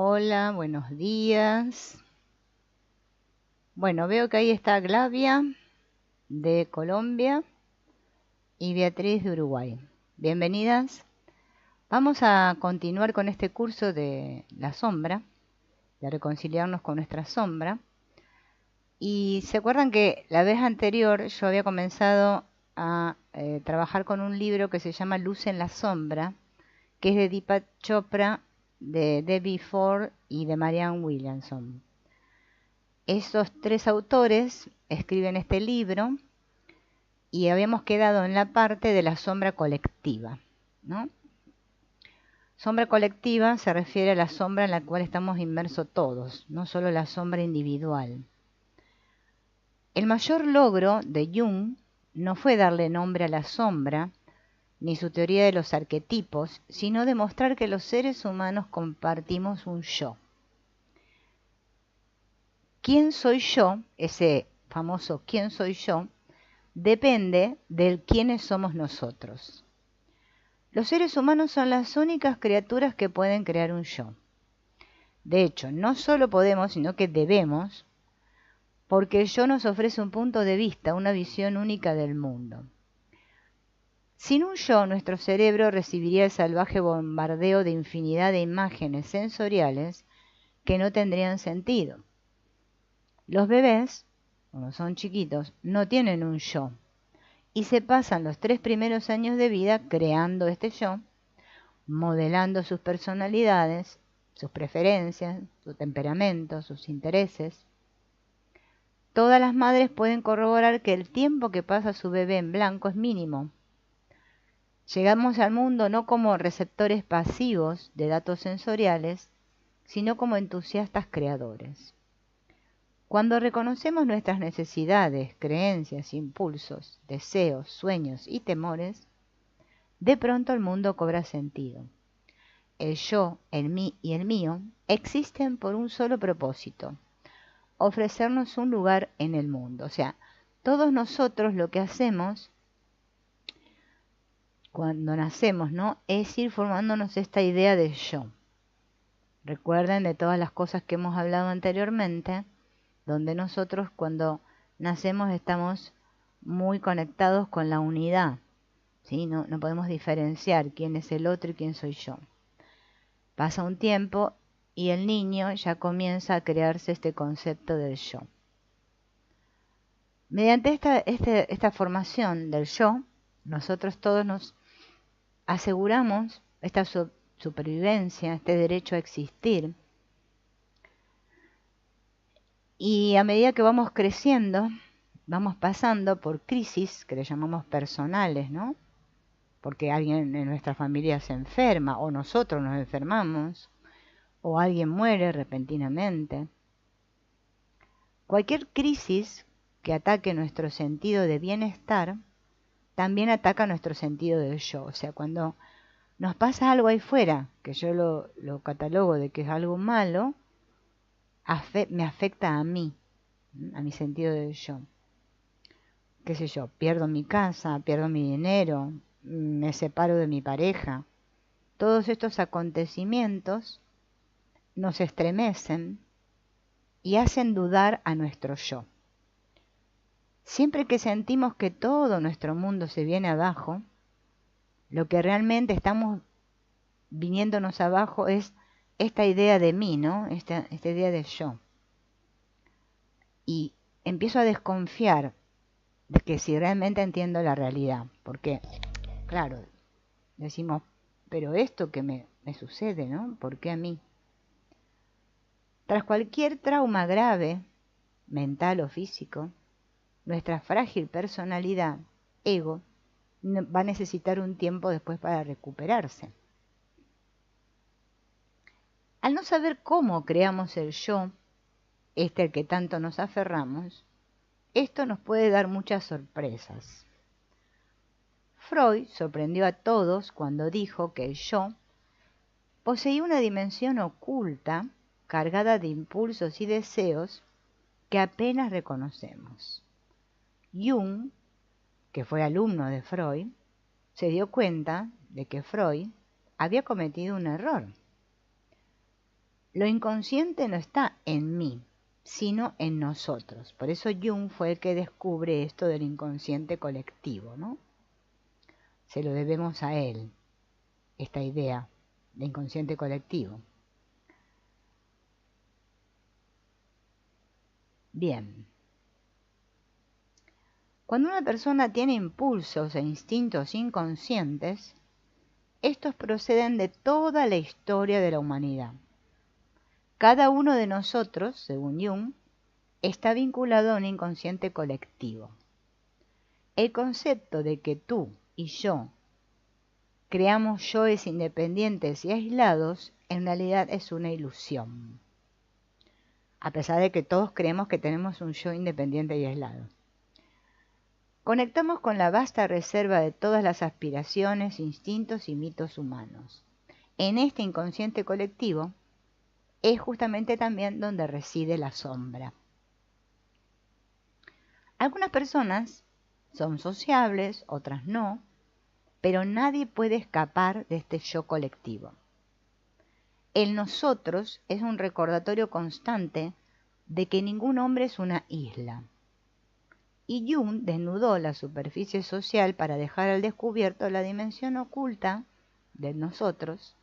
Hola, buenos días. Bueno, veo que ahí está Glavia de Colombia y Beatriz de Uruguay. Bienvenidas. Vamos a continuar con este curso de la sombra, de reconciliarnos con nuestra sombra. Y se acuerdan que la vez anterior yo había comenzado a trabajar con un libro que se llama Luz en la sombra, que es de Deepak Chopra, de Debbie Ford y de Marianne Williamson. Esos tres autores escriben este libro y habíamos quedado en la parte de la sombra colectiva, ¿no? Sombra colectiva se refiere a la sombra en la cual estamos inmersos todos, no solo la sombra individual. El mayor logro de Jung no fue darle nombre a la sombra, ni su teoría de los arquetipos, sino demostrar que los seres humanos compartimos un yo. ¿Quién soy yo? Ese famoso ¿quién soy yo? Depende del quiénes somos nosotros. Los seres humanos son las únicas criaturas que pueden crear un yo. De hecho, no solo podemos, sino que debemos, porque el yo nos ofrece un punto de vista, una visión única del mundo. Sin un yo, nuestro cerebro recibiría el salvaje bombardeo de infinidad de imágenes sensoriales que no tendrían sentido. Los bebés, cuando son chiquitos, no tienen un yo y se pasan los 3 primeros años de vida creando este yo, modelando sus personalidades, sus preferencias, su temperamento, sus intereses. Todas las madres pueden corroborar que el tiempo que pasa su bebé en blanco es mínimo. Llegamos al mundo no como receptores pasivos de datos sensoriales, sino como entusiastas creadores. Cuando reconocemos nuestras necesidades, creencias, impulsos, deseos, sueños y temores, de pronto el mundo cobra sentido. El yo, el mí y el mío existen por un solo propósito: ofrecernos un lugar en el mundo. O sea, todos nosotros lo que hacemos cuando nacemos, ¿no?, es ir formándonos esta idea de yo. Recuerden de todas las cosas que hemos hablado anteriormente, donde nosotros cuando nacemos estamos muy conectados con la unidad, ¿sí? No podemos diferenciar quién es el otro y quién soy yo. Pasa un tiempo y el niño ya comienza a crearse este concepto del yo. Mediante esta formación del yo, nosotros todos nos aseguramos esta supervivencia, este derecho a existir. Y a medida que vamos creciendo, vamos pasando por crisis que le llamamos personales, ¿no? Porque alguien en nuestra familia se enferma, o nosotros nos enfermamos, o alguien muere repentinamente. Cualquier crisis que ataque nuestro sentido de bienestar, también ataca nuestro sentido del yo. O sea, cuando nos pasa algo ahí fuera, que yo lo catalogo de que es algo malo, me afecta a mí, a mi sentido del yo. Qué sé yo, pierdo mi casa, pierdo mi dinero, me separo de mi pareja. Todos estos acontecimientos nos estremecen y hacen dudar a nuestro yo. Siempre que sentimos que todo nuestro mundo se viene abajo, lo que realmente estamos viniéndonos abajo es esta idea de mí, ¿no? Esta idea de yo. Y empiezo a desconfiar de que si realmente entiendo la realidad. Porque, claro, decimos, pero esto que me sucede, ¿no? ¿Por qué a mí? Tras cualquier trauma grave, mental o físico, nuestra frágil personalidad, ego, va a necesitar un tiempo después para recuperarse. Al no saber cómo creamos el yo, al que tanto nos aferramos, esto nos puede dar muchas sorpresas. Freud sorprendió a todos cuando dijo que el yo poseía una dimensión oculta, cargada de impulsos y deseos que apenas reconocemos. Jung, que fue alumno de Freud, se dio cuenta de que Freud había cometido un error. Lo inconsciente no está en mí, sino en nosotros. Por eso Jung fue el que descubre esto del inconsciente colectivo, ¿no? Se lo debemos a él, esta idea de inconsciente colectivo. Bien. Cuando una persona tiene impulsos e instintos inconscientes, estos proceden de toda la historia de la humanidad. Cada uno de nosotros, según Jung, está vinculado a un inconsciente colectivo. El concepto de que tú y yo creamos yoes independientes y aislados, en realidad es una ilusión. A pesar de que todos creemos que tenemos un yo independiente y aislado. Conectamos con la vasta reserva de todas las aspiraciones, instintos y mitos humanos. En este inconsciente colectivo es justamente también donde reside la sombra. Algunas personas son sociables, otras no, pero nadie puede escapar de este yo colectivo. El nosotros es un recordatorio constante de que ningún hombre es una isla. Y Jung desnudó la superficie social para dejar al descubierto la dimensión oculta de nosotros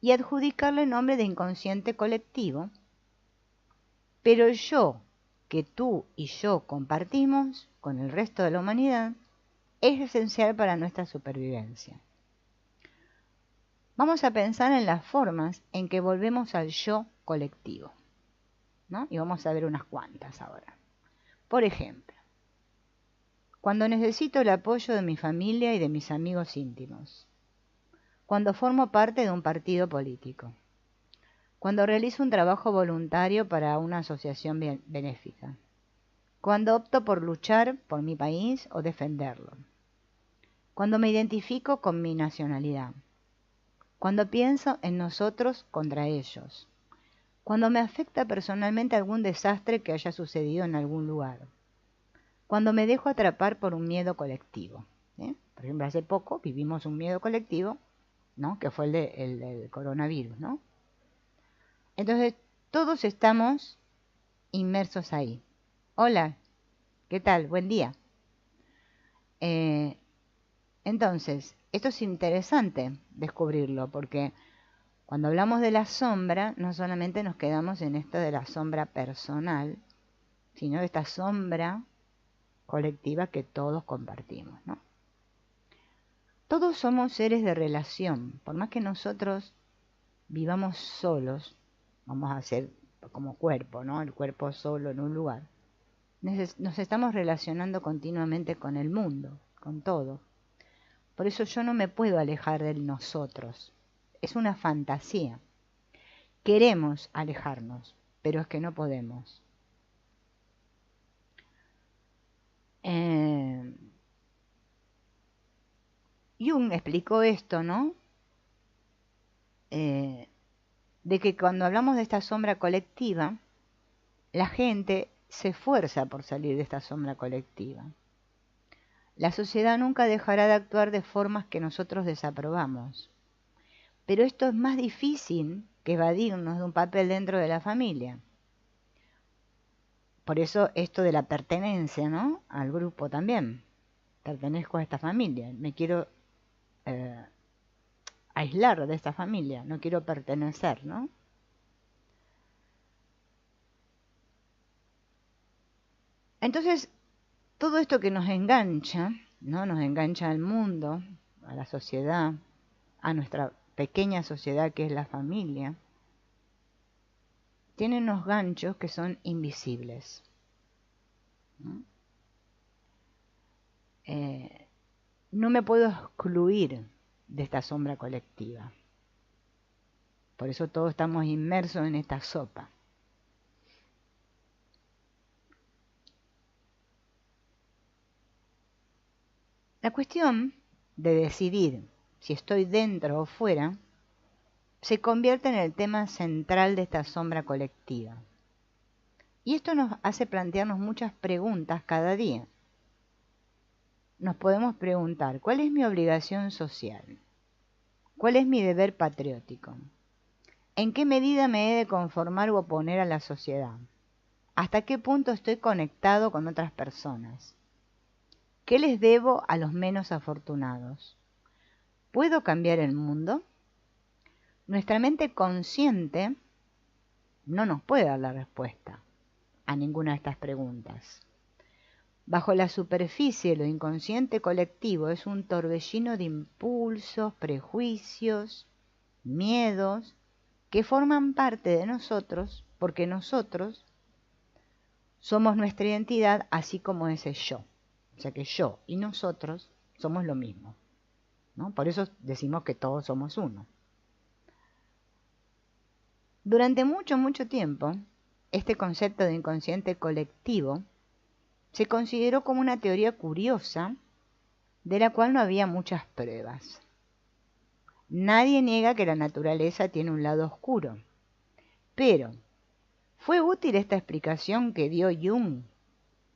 y adjudicarle el nombre de inconsciente colectivo, pero el yo que tú y yo compartimos con el resto de la humanidad es esencial para nuestra supervivencia. Vamos a pensar en las formas en que volvemos al yo colectivo, ¿no? Y vamos a ver unas cuantas ahora. Por ejemplo, cuando necesito el apoyo de mi familia y de mis amigos íntimos. Cuando formo parte de un partido político. Cuando realizo un trabajo voluntario para una asociación benéfica. Cuando opto por luchar por mi país o defenderlo. Cuando me identifico con mi nacionalidad. Cuando pienso en nosotros contra ellos. Cuando me afecta personalmente algún desastre que haya sucedido en algún lugar. Cuando me dejo atrapar por un miedo colectivo. Por ejemplo, hace poco vivimos un miedo colectivo, ¿no? Que fue el del coronavirus, ¿no? Entonces, todos estamos inmersos ahí. Hola, ¿qué tal? Buen día. Entonces, esto es interesante descubrirlo, porque cuando hablamos de la sombra, no solamente nos quedamos en esto de la sombra personal, sino de esta sombra colectiva que todos compartimos, ¿no? Todos somos seres de relación, por más que nosotros vivamos solos, vamos a ser como cuerpo, ¿no? El cuerpo solo en un lugar. Nos estamos relacionando continuamente con el mundo, con todo. Por eso yo no me puedo alejar del nosotros. Es una fantasía. Queremos alejarnos, pero es que no podemos. Jung explicó esto, ¿no? De que cuando hablamos de esta sombra colectiva, la gente se esfuerza por salir de esta sombra colectiva. La sociedad nunca dejará de actuar de formas que nosotros desaprobamos. Pero esto es más difícil que evadirnos de un papel dentro de la familia. Por eso esto de la pertenencia, ¿no? Al grupo también. Pertenezco a esta familia. Me quiero aislar de esta familia. No quiero pertenecer, ¿no? Entonces, todo esto que nos engancha, ¿no? Nos engancha al mundo, a la sociedad, a nuestra pequeña sociedad que es la familia, tiene unos ganchos que son invisibles, ¿no? No me puedo excluir de esta sombra colectiva. Por eso todos estamos inmersos en esta sopa. La cuestión de decidir si estoy dentro o fuera se convierte en el tema central de esta sombra colectiva. Y esto nos hace plantearnos muchas preguntas cada día. Nos podemos preguntar, ¿cuál es mi obligación social? ¿Cuál es mi deber patriótico? ¿En qué medida me he de conformar u oponer a la sociedad? ¿Hasta qué punto estoy conectado con otras personas? ¿Qué les debo a los menos afortunados? ¿Puedo cambiar el mundo? Nuestra mente consciente no nos puede dar la respuesta a ninguna de estas preguntas. Bajo la superficie, lo inconsciente colectivo es un torbellino de impulsos, prejuicios, miedos, que forman parte de nosotros porque nosotros somos nuestra identidad, así como ese yo. O sea que yo y nosotros somos lo mismo, ¿no? Por eso decimos que todos somos uno. Durante mucho tiempo, este concepto de inconsciente colectivo se consideró como una teoría curiosa de la cual no había muchas pruebas. Nadie niega que la naturaleza tiene un lado oscuro, pero ¿fue útil esta explicación que dio Jung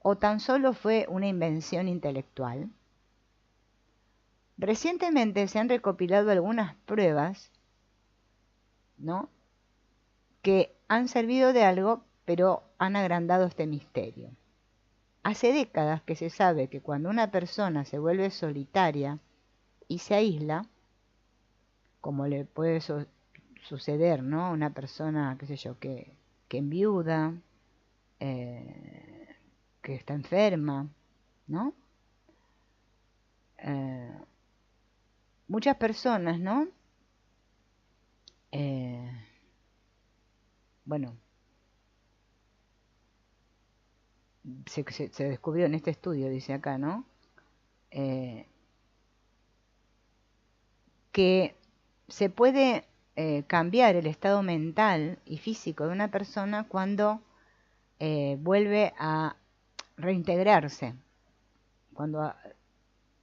o tan solo fue una invención intelectual? Recientemente se han recopilado algunas pruebas, ¿no?, que han servido de algo, pero han agrandado este misterio. Hace décadas que se sabe que cuando una persona se vuelve solitaria y se aísla, como le puede suceder, ¿no?, una persona, qué sé yo, que enviuda, que está enferma, ¿no? Muchas personas, ¿no? Bueno, se descubrió en este estudio, dice acá, ¿no?, que se puede cambiar el estado mental y físico de una persona cuando vuelve a reintegrarse, cuando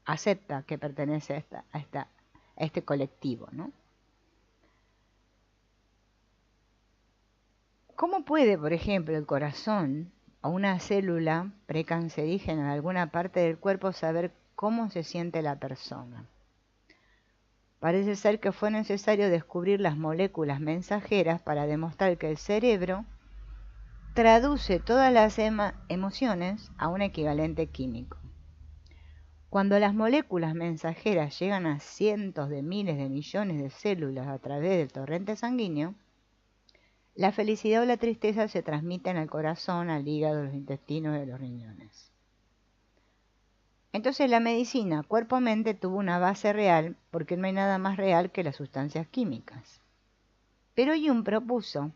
acepta que pertenece a este colectivo, ¿no? ¿Cómo puede, por ejemplo, el corazón o una célula precancerígena de alguna parte del cuerpo saber cómo se siente la persona? Parece ser que fue necesario descubrir las moléculas mensajeras para demostrar que el cerebro traduce todas las emociones a un equivalente químico. Cuando las moléculas mensajeras llegan a cientos de miles de millones de células a través del torrente sanguíneo, la felicidad o la tristeza se transmiten al corazón, al hígado, a los intestinos y a los riñones. Entonces la medicina cuerpo-mente tuvo una base real porque no hay nada más real que las sustancias químicas. Pero Jung propuso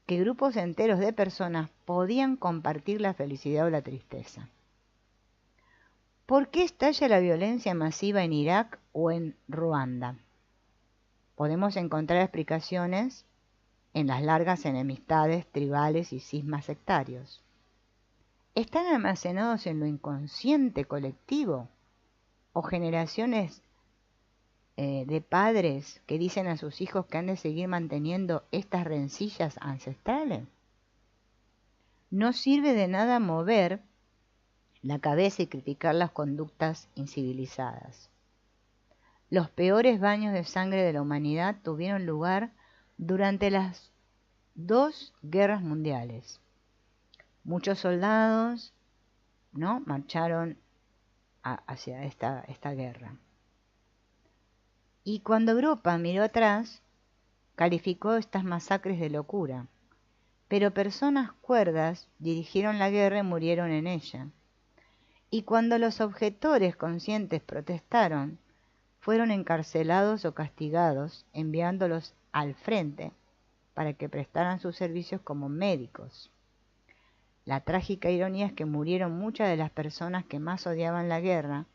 que grupos enteros de personas podían compartir la felicidad o la tristeza. ¿Por qué estalla la violencia masiva en Irak o en Ruanda? Podemos encontrar explicaciones en las largas enemistades tribales y cismas sectarios. ¿Están almacenados en lo inconsciente colectivo o generaciones de padres que dicen a sus hijos que han de seguir manteniendo estas rencillas ancestrales? No sirve de nada mover la cabeza y criticar las conductas incivilizadas. Los peores baños de sangre de la humanidad tuvieron lugar durante las 2 guerras mundiales. Muchos soldados, ¿no?, marcharon hacia esta guerra. Y cuando Europa miró atrás, calificó estas masacres de locura. Pero personas cuerdas dirigieron la guerra y murieron en ella. Y cuando los objetores conscientes protestaron, fueron encarcelados o castigados, enviándolos al frente para que prestaran sus servicios como médicos. La trágica ironía es que murieron muchas de las personas que más odiaban la guerra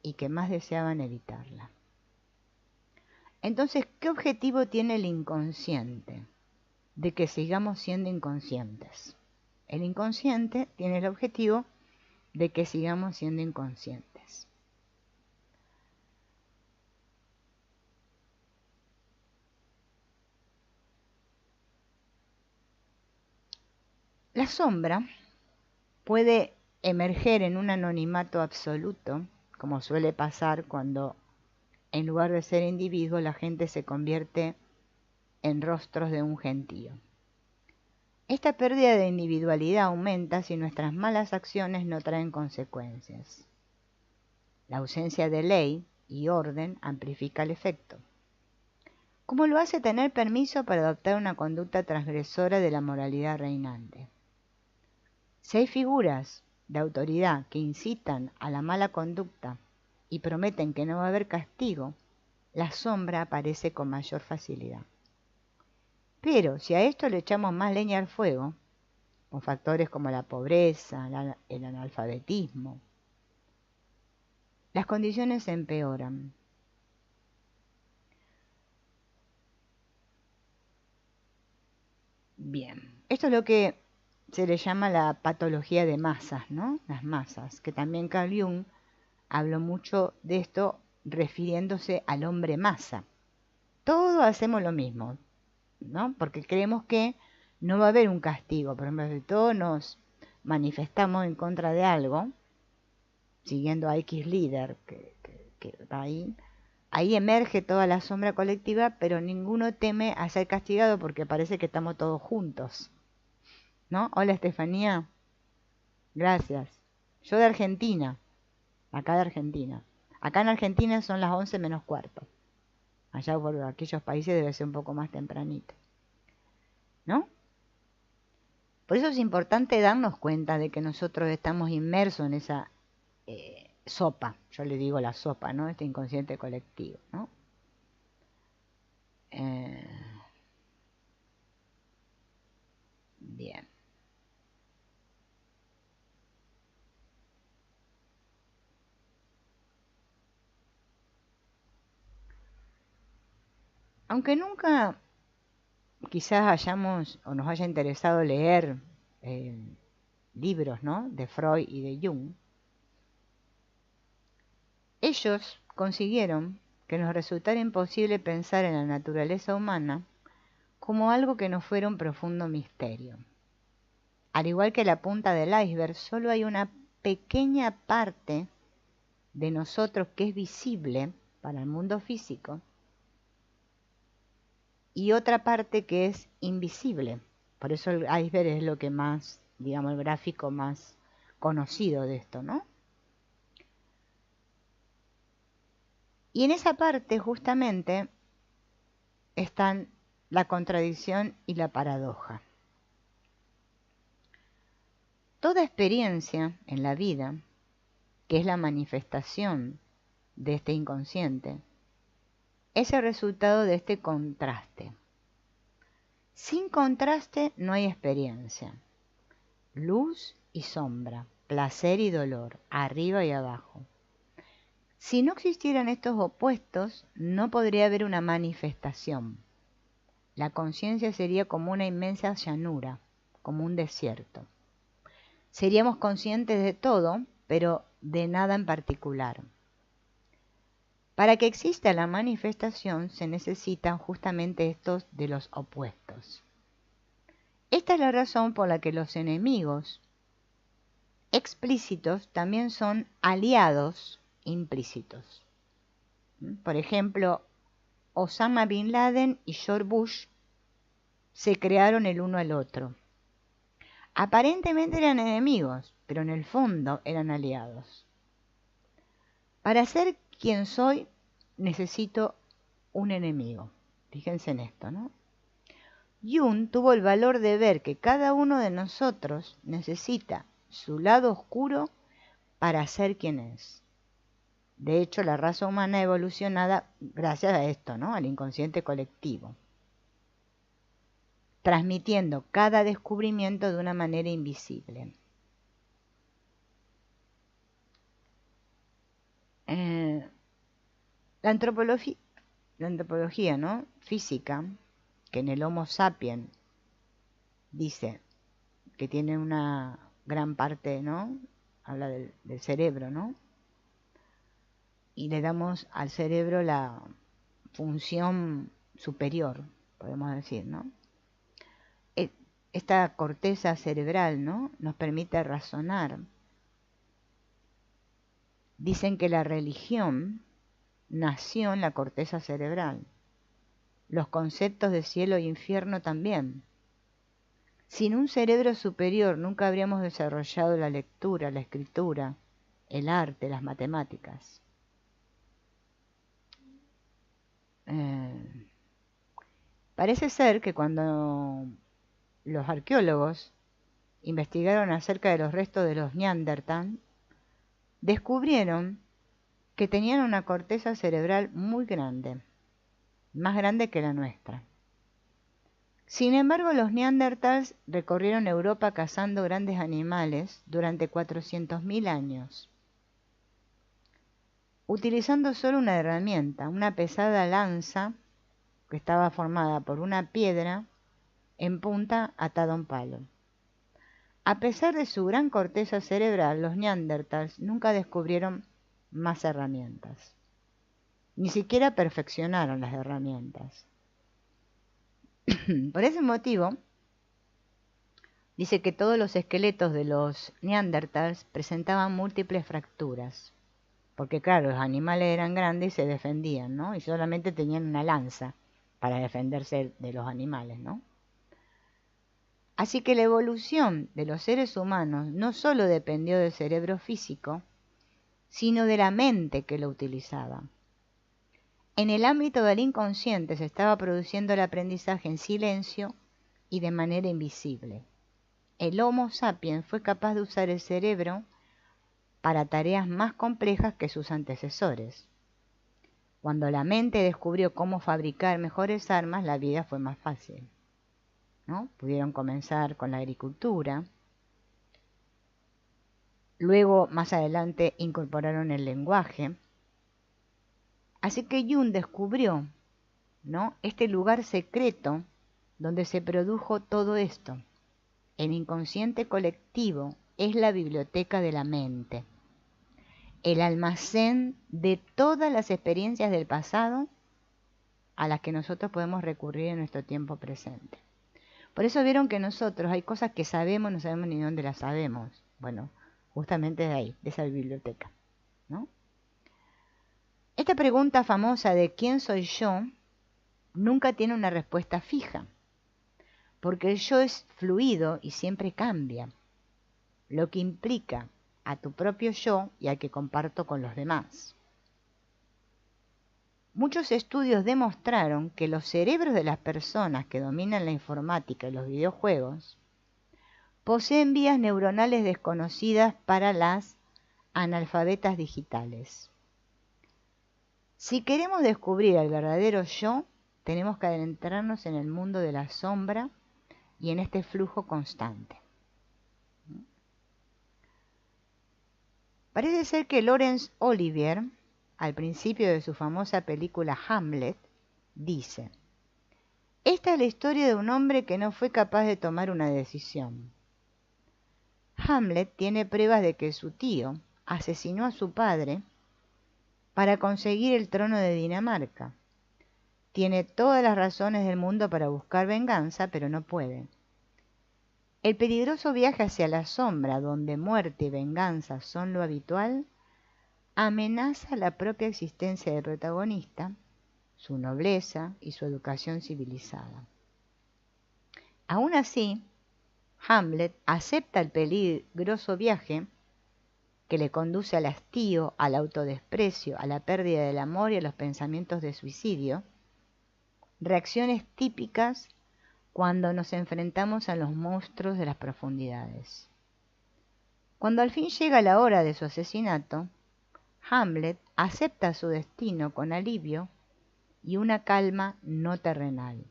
y que más deseaban evitarla. Entonces, ¿qué objetivo tiene el inconsciente? De que sigamos siendo inconscientes. El inconsciente tiene el objetivo de que sigamos siendo inconscientes. La sombra puede emerger en un anonimato absoluto, como suele pasar cuando en lugar de ser individuo la gente se convierte en rostros de un gentío. Esta pérdida de individualidad aumenta si nuestras malas acciones no traen consecuencias. La ausencia de ley y orden amplifica el efecto. ¿Cómo lo hace tener permiso para adoptar una conducta transgresora de la moralidad reinante? Si hay figuras de autoridad que incitan a la mala conducta y prometen que no va a haber castigo, la sombra aparece con mayor facilidad. Pero si a esto le echamos más leña al fuego, con factores como la pobreza, el analfabetismo, las condiciones se empeoran. Bien, esto es lo que se le llama la patología de masas, ¿no? Las masas, que también Carl Jung habló mucho de esto refiriéndose al hombre masa. Todos hacemos lo mismo, ¿no? Porque creemos que no va a haber un castigo. Por ejemplo, si todos nos manifestamos en contra de algo, siguiendo a X líder que va ahí emerge toda la sombra colectiva, pero ninguno teme a ser castigado porque parece que estamos todos juntos, ¿no? Hola Estefanía, gracias. Yo de Argentina, acá de Argentina. Acá en Argentina son las 11 menos cuarto. Allá por aquellos países debe ser un poco más tempranito, ¿no? Por eso es importante darnos cuenta de que nosotros estamos inmersos en esa sopa, yo le digo la sopa, ¿no? Este inconsciente colectivo, ¿no? Bien. Aunque nunca quizás hayamos o nos haya interesado leer libros, ¿no? De Freud y de Jung, ellos consiguieron que nos resultara imposible pensar en la naturaleza humana como algo que nos fuera un profundo misterio. Al igual que la punta del iceberg, solo hay una pequeña parte de nosotros que es visible para el mundo físico y otra parte que es invisible. Por eso el iceberg es lo que más, digamos, el gráfico más conocido de esto, ¿no? Y en esa parte justamente están la contradicción y la paradoja. Toda experiencia en la vida, que es la manifestación de este inconsciente, es el resultado de este contraste. Sin contraste no hay experiencia. Luz y sombra, placer y dolor, arriba y abajo. Si no existieran estos opuestos, no podría haber una manifestación. La conciencia sería como una inmensa llanura, como un desierto. Seríamos conscientes de todo, pero de nada en particular. Para que exista la manifestación se necesitan justamente estos de los opuestos. Esta es la razón por la que los enemigos explícitos también son aliados implícitos. Por ejemplo, Osama Bin Laden y George Bush se crearon el uno al otro. Aparentemente eran enemigos, pero en el fondo eran aliados. Para ser quien soy, necesito un enemigo. Fíjense en esto, ¿no? Jung tuvo el valor de ver que cada uno de nosotros necesita su lado oscuro para ser quien es. De hecho, la raza humana ha evolucionado gracias a esto, ¿no? Al inconsciente colectivo, transmitiendo cada descubrimiento de una manera invisible. La antropología, ¿no? Física, que en el Homo sapiens dice que tiene una gran parte, ¿no? Habla del cerebro, ¿no? Y le damos al cerebro la función superior, podemos decir, ¿no? Esta corteza cerebral, ¿no? Nos permite razonar. Dicen que la religión nació en la corteza cerebral. los conceptos de cielo e infierno también. Sin un cerebro superior nunca habríamos desarrollado la lectura, la escritura, el arte, las matemáticas. Parece ser que cuando los arqueólogos investigaron acerca de los restos de los Neandertal, descubrieron que tenían una corteza cerebral muy grande, más grande que la nuestra. Sin embargo, los Neandertals recorrieron Europa cazando grandes animales durante 400.000 años, utilizando solo una herramienta, una pesada lanza que estaba formada por una piedra en punta atada a un palo. A pesar de su gran corteza cerebral, los Neandertals nunca descubrieron más herramientas. Ni siquiera perfeccionaron las herramientas. Por ese motivo, dice que todos los esqueletos de los Neandertals presentaban múltiples fracturas. Porque claro, los animales eran grandes y se defendían, ¿no? Y solamente tenían una lanza para defenderse de los animales, ¿no? Así que la evolución de los seres humanos no solo dependió del cerebro físico, sino de la mente que lo utilizaba. En el ámbito del inconsciente se estaba produciendo el aprendizaje en silencio y de manera invisible. El Homo sapiens fue capaz de usar el cerebro para tareas más complejas que sus antecesores. Cuando la mente descubrió cómo fabricar mejores armas, la vida fue más fácil, ¿no? Pudieron comenzar con la agricultura. Luego, más adelante, incorporaron el lenguaje. Así que Jung descubrió, ¿no?, este lugar secreto donde se produjo todo esto. El inconsciente colectivo es la biblioteca de la mente, el almacén de todas las experiencias del pasado a las que nosotros podemos recurrir en nuestro tiempo presente. Por eso vieron que nosotros hay cosas que sabemos, no sabemos ni dónde las sabemos. Bueno, justamente de ahí, de esa biblioteca, ¿no? Esta pregunta famosa de ¿quién soy yo? Nunca tiene una respuesta fija, porque el yo es fluido y siempre cambia, lo que implica a tu propio yo y al que comparto con los demás. Muchos estudios demostraron que los cerebros de las personas que dominan la informática y los videojuegos poseen vías neuronales desconocidas para las analfabetas digitales. Si queremos descubrir al verdadero yo, tenemos que adentrarnos en el mundo de la sombra y en este flujo constante. Parece ser que Laurence Olivier, al principio de su famosa película Hamlet, dice: esta es la historia de un hombre que no fue capaz de tomar una decisión. Hamlet tiene pruebas de que su tío asesinó a su padre para conseguir el trono de Dinamarca. Tiene todas las razones del mundo para buscar venganza, pero no puede. El peligroso viaje hacia la sombra, donde muerte y venganza son lo habitual, amenaza la propia existencia del protagonista, su nobleza y su educación civilizada. Aún así, Hamlet acepta el peligroso viaje que le conduce al hastío, al autodesprecio, a la pérdida del amor y a los pensamientos de suicidio, reacciones típicas cuando nos enfrentamos a los monstruos de las profundidades. Cuando al fin llega la hora de su asesinato, Hamlet acepta su destino con alivio y una calma no terrenal.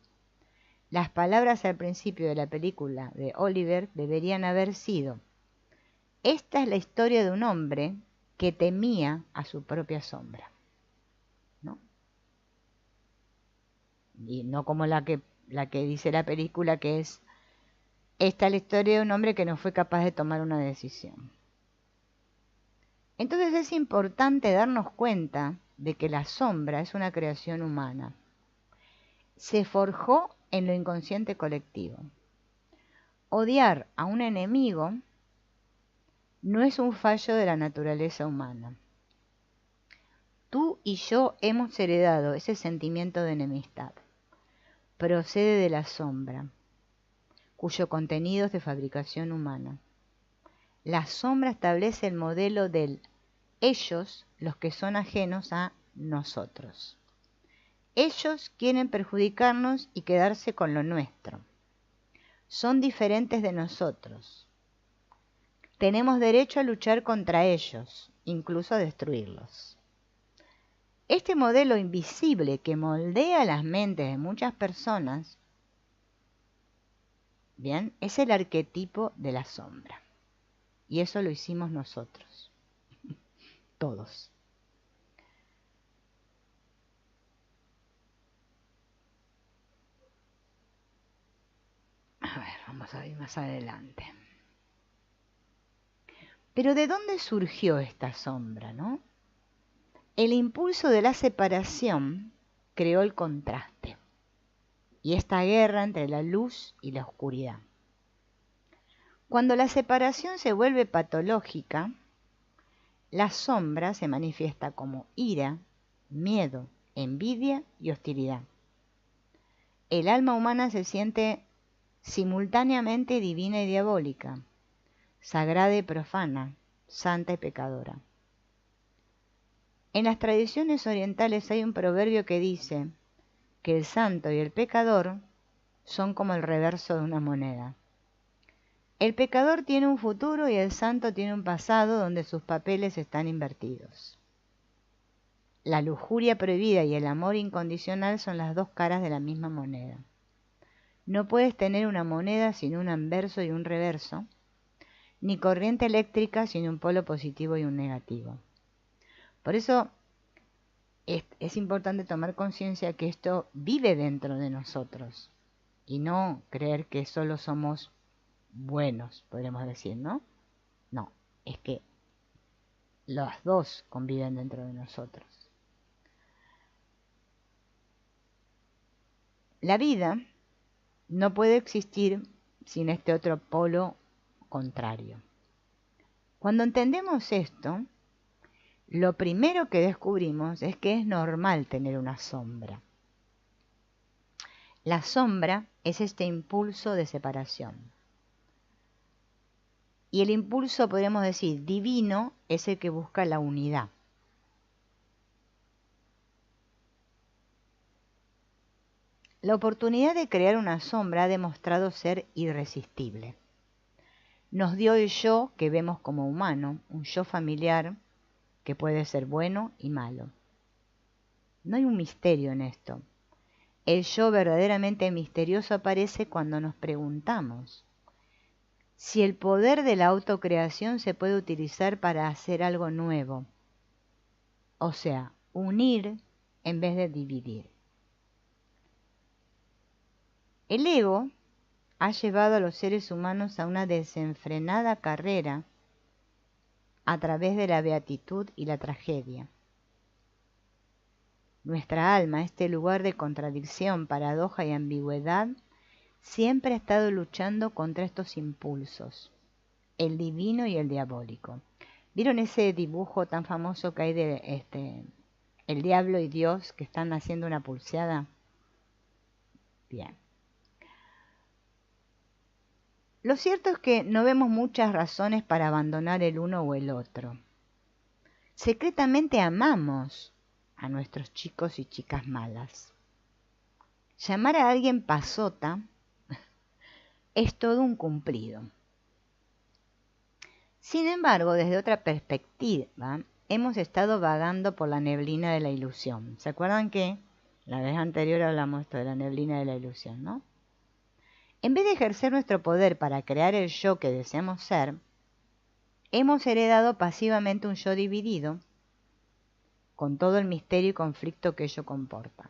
Las palabras al principio de la película de Oliver deberían haber sido: esta es la historia de un hombre que temía a su propia sombra, ¿no? Y no como la que dice la película, que es: esta es la historia de un hombre que no fue capaz de tomar una decisión. Entonces es importante darnos cuenta de que la sombra es una creación humana. Se forjó en lo inconsciente colectivo. Odiar a un enemigo no es un fallo de la naturaleza humana. Tú y yo hemos heredado ese sentimiento de enemistad. procede de la sombra, cuyo contenido es de fabricación humana. La sombra establece el modelo del ellos, los que son ajenos a nosotros. Ellos quieren perjudicarnos y quedarse con lo nuestro. Son diferentes de nosotros. Tenemos derecho a luchar contra ellos, incluso a destruirlos. Este modelo invisible que moldea las mentes de muchas personas, bien, es el arquetipo de la sombra. Y eso lo hicimos nosotros, todos. A ver, vamos a ir más adelante. Pero ¿de dónde surgió esta sombra, no? El impulso de la separación creó el contraste y esta guerra entre la luz y la oscuridad. Cuando la separación se vuelve patológica, la sombra se manifiesta como ira, miedo, envidia y hostilidad. El alma humana se siente simultáneamente divina y diabólica, sagrada y profana, santa y pecadora. En las tradiciones orientales hay un proverbio que dice que el santo y el pecador son como el reverso de una moneda. El pecador tiene un futuro y el santo tiene un pasado donde sus papeles están invertidos. La lujuria prohibida y el amor incondicional son las dos caras de la misma moneda. No puedes tener una moneda sin un anverso y un reverso, ni corriente eléctrica sin un polo positivo y un negativo. Por eso es importante tomar conciencia que esto vive dentro de nosotros y no creer que solo somos buenos, podríamos decir, ¿no? No, es que los dos conviven dentro de nosotros. La vida no puede existir sin este otro polo contrario. Cuando entendemos esto, lo primero que descubrimos es que es normal tener una sombra. La sombra es este impulso de separación. Y el impulso, podríamos decir, divino, es el que busca la unidad. La oportunidad de crear una sombra ha demostrado ser irresistible. Nos dio el yo que vemos como humano, un yo familiar que puede ser bueno y malo. No hay un misterio en esto. El yo verdaderamente misterioso aparece cuando nos preguntamos si el poder de la autocreación se puede utilizar para hacer algo nuevo. O sea, unir en vez de dividir. El ego ha llevado a los seres humanos a una desenfrenada carrera a través de la beatitud y la tragedia. Nuestra alma, este lugar de contradicción, paradoja y ambigüedad, siempre ha estado luchando contra estos impulsos, el divino y el diabólico. ¿Vieron ese dibujo tan famoso que hay de el diablo y Dios que están haciendo una pulseada? Bien. Lo cierto es que no vemos muchas razones para abandonar el uno o el otro. Secretamente amamos a nuestros chicos y chicas malas. Llamar a alguien pasota es todo un cumplido. Sin embargo, desde otra perspectiva, hemos estado vagando por la neblina de la ilusión. ¿Se acuerdan que la vez anterior hablamos de la neblina de la ilusión, no? En vez de ejercer nuestro poder para crear el yo que deseamos ser, hemos heredado pasivamente un yo dividido, con todo el misterio y conflicto que ello comporta.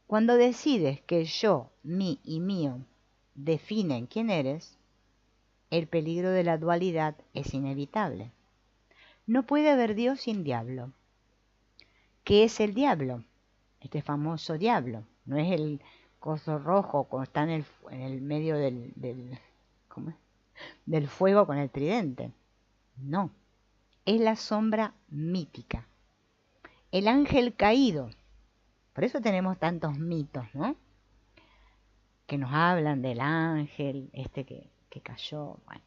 Cuando decides que el yo, mí y mío definen quién eres, el peligro de la dualidad es inevitable. No puede haber Dios sin diablo. ¿Qué es el diablo? Este famoso diablo. No es el coso rojo cuando está en el medio del fuego con el tridente. No, es la sombra mítica. El ángel caído. Por eso tenemos tantos mitos, ¿no? que nos hablan del ángel, que cayó, bueno,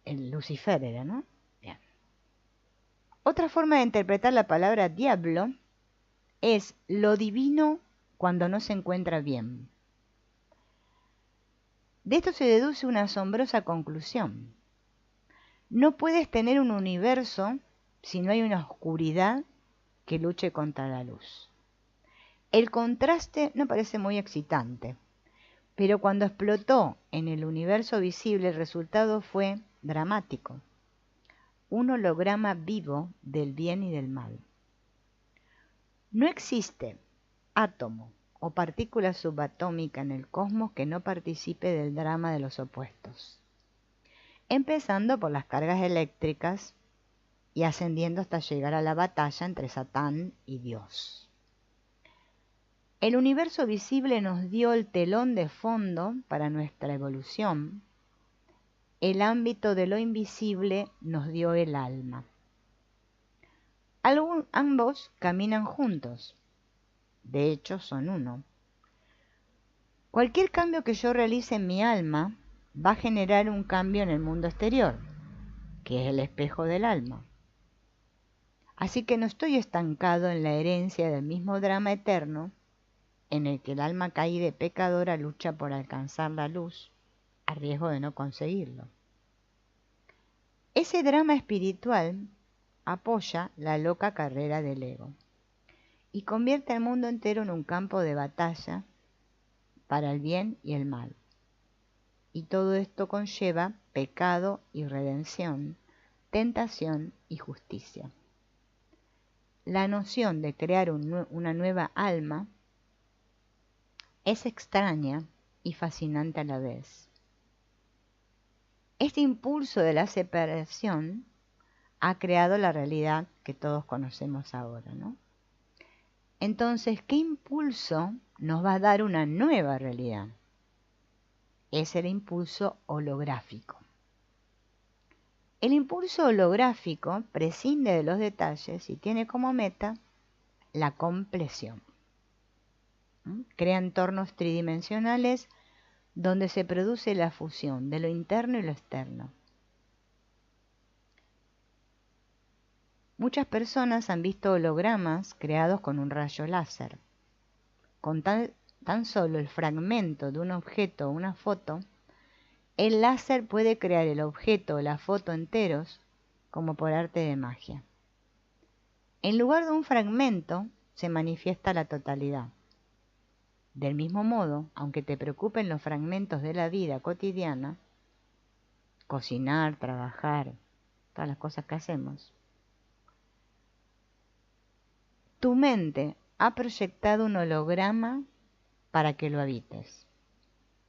el Lucifer era, ¿no? Bien. Otra forma de interpretar la palabra diablo es lo divino cuando no se encuentra bien. De esto se deduce una asombrosa conclusión. No puedes tener un universo si no hay una oscuridad que luche contra la luz. El contraste no parece muy excitante, pero cuando explotó en el universo visible el resultado fue dramático. Un holograma vivo del bien y del mal. No existe átomo o partícula subatómica en el cosmos que no participe del drama de los opuestos, empezando por las cargas eléctricas y ascendiendo hasta llegar a la batalla entre Satán y Dios. El universo visible nos dio el telón de fondo para nuestra evolución. El ámbito de lo invisible nos dio el alma. Ambos caminan juntos. De hecho, son uno. Cualquier cambio que yo realice en mi alma va a generar un cambio en el mundo exterior, que es el espejo del alma. Así que no estoy estancado en la herencia del mismo drama eterno en el que el alma caída y pecadora lucha por alcanzar la luz a riesgo de no conseguirlo. Ese drama espiritual apoya la loca carrera del ego y convierte al mundo entero en un campo de batalla para el bien y el mal. Y todo esto conlleva pecado y redención, tentación y justicia. La noción de crear una nueva alma es extraña y fascinante a la vez. Este impulso de la separación ha creado la realidad que todos conocemos ahora, ¿no? Entonces, ¿qué impulso nos va a dar una nueva realidad? Es el impulso holográfico. El impulso holográfico prescinde de los detalles y tiene como meta la compleción. Crea entornos tridimensionales donde se produce la fusión de lo interno y lo externo. Muchas personas han visto hologramas creados con un rayo láser. Con tan solo el fragmento de un objeto o una foto, el láser puede crear el objeto o la foto enteros como por arte de magia. En lugar de un fragmento, se manifiesta la totalidad. Del mismo modo, aunque te preocupen los fragmentos de la vida cotidiana, cocinar, trabajar, todas las cosas que hacemos, tu mente ha proyectado un holograma para que lo habites.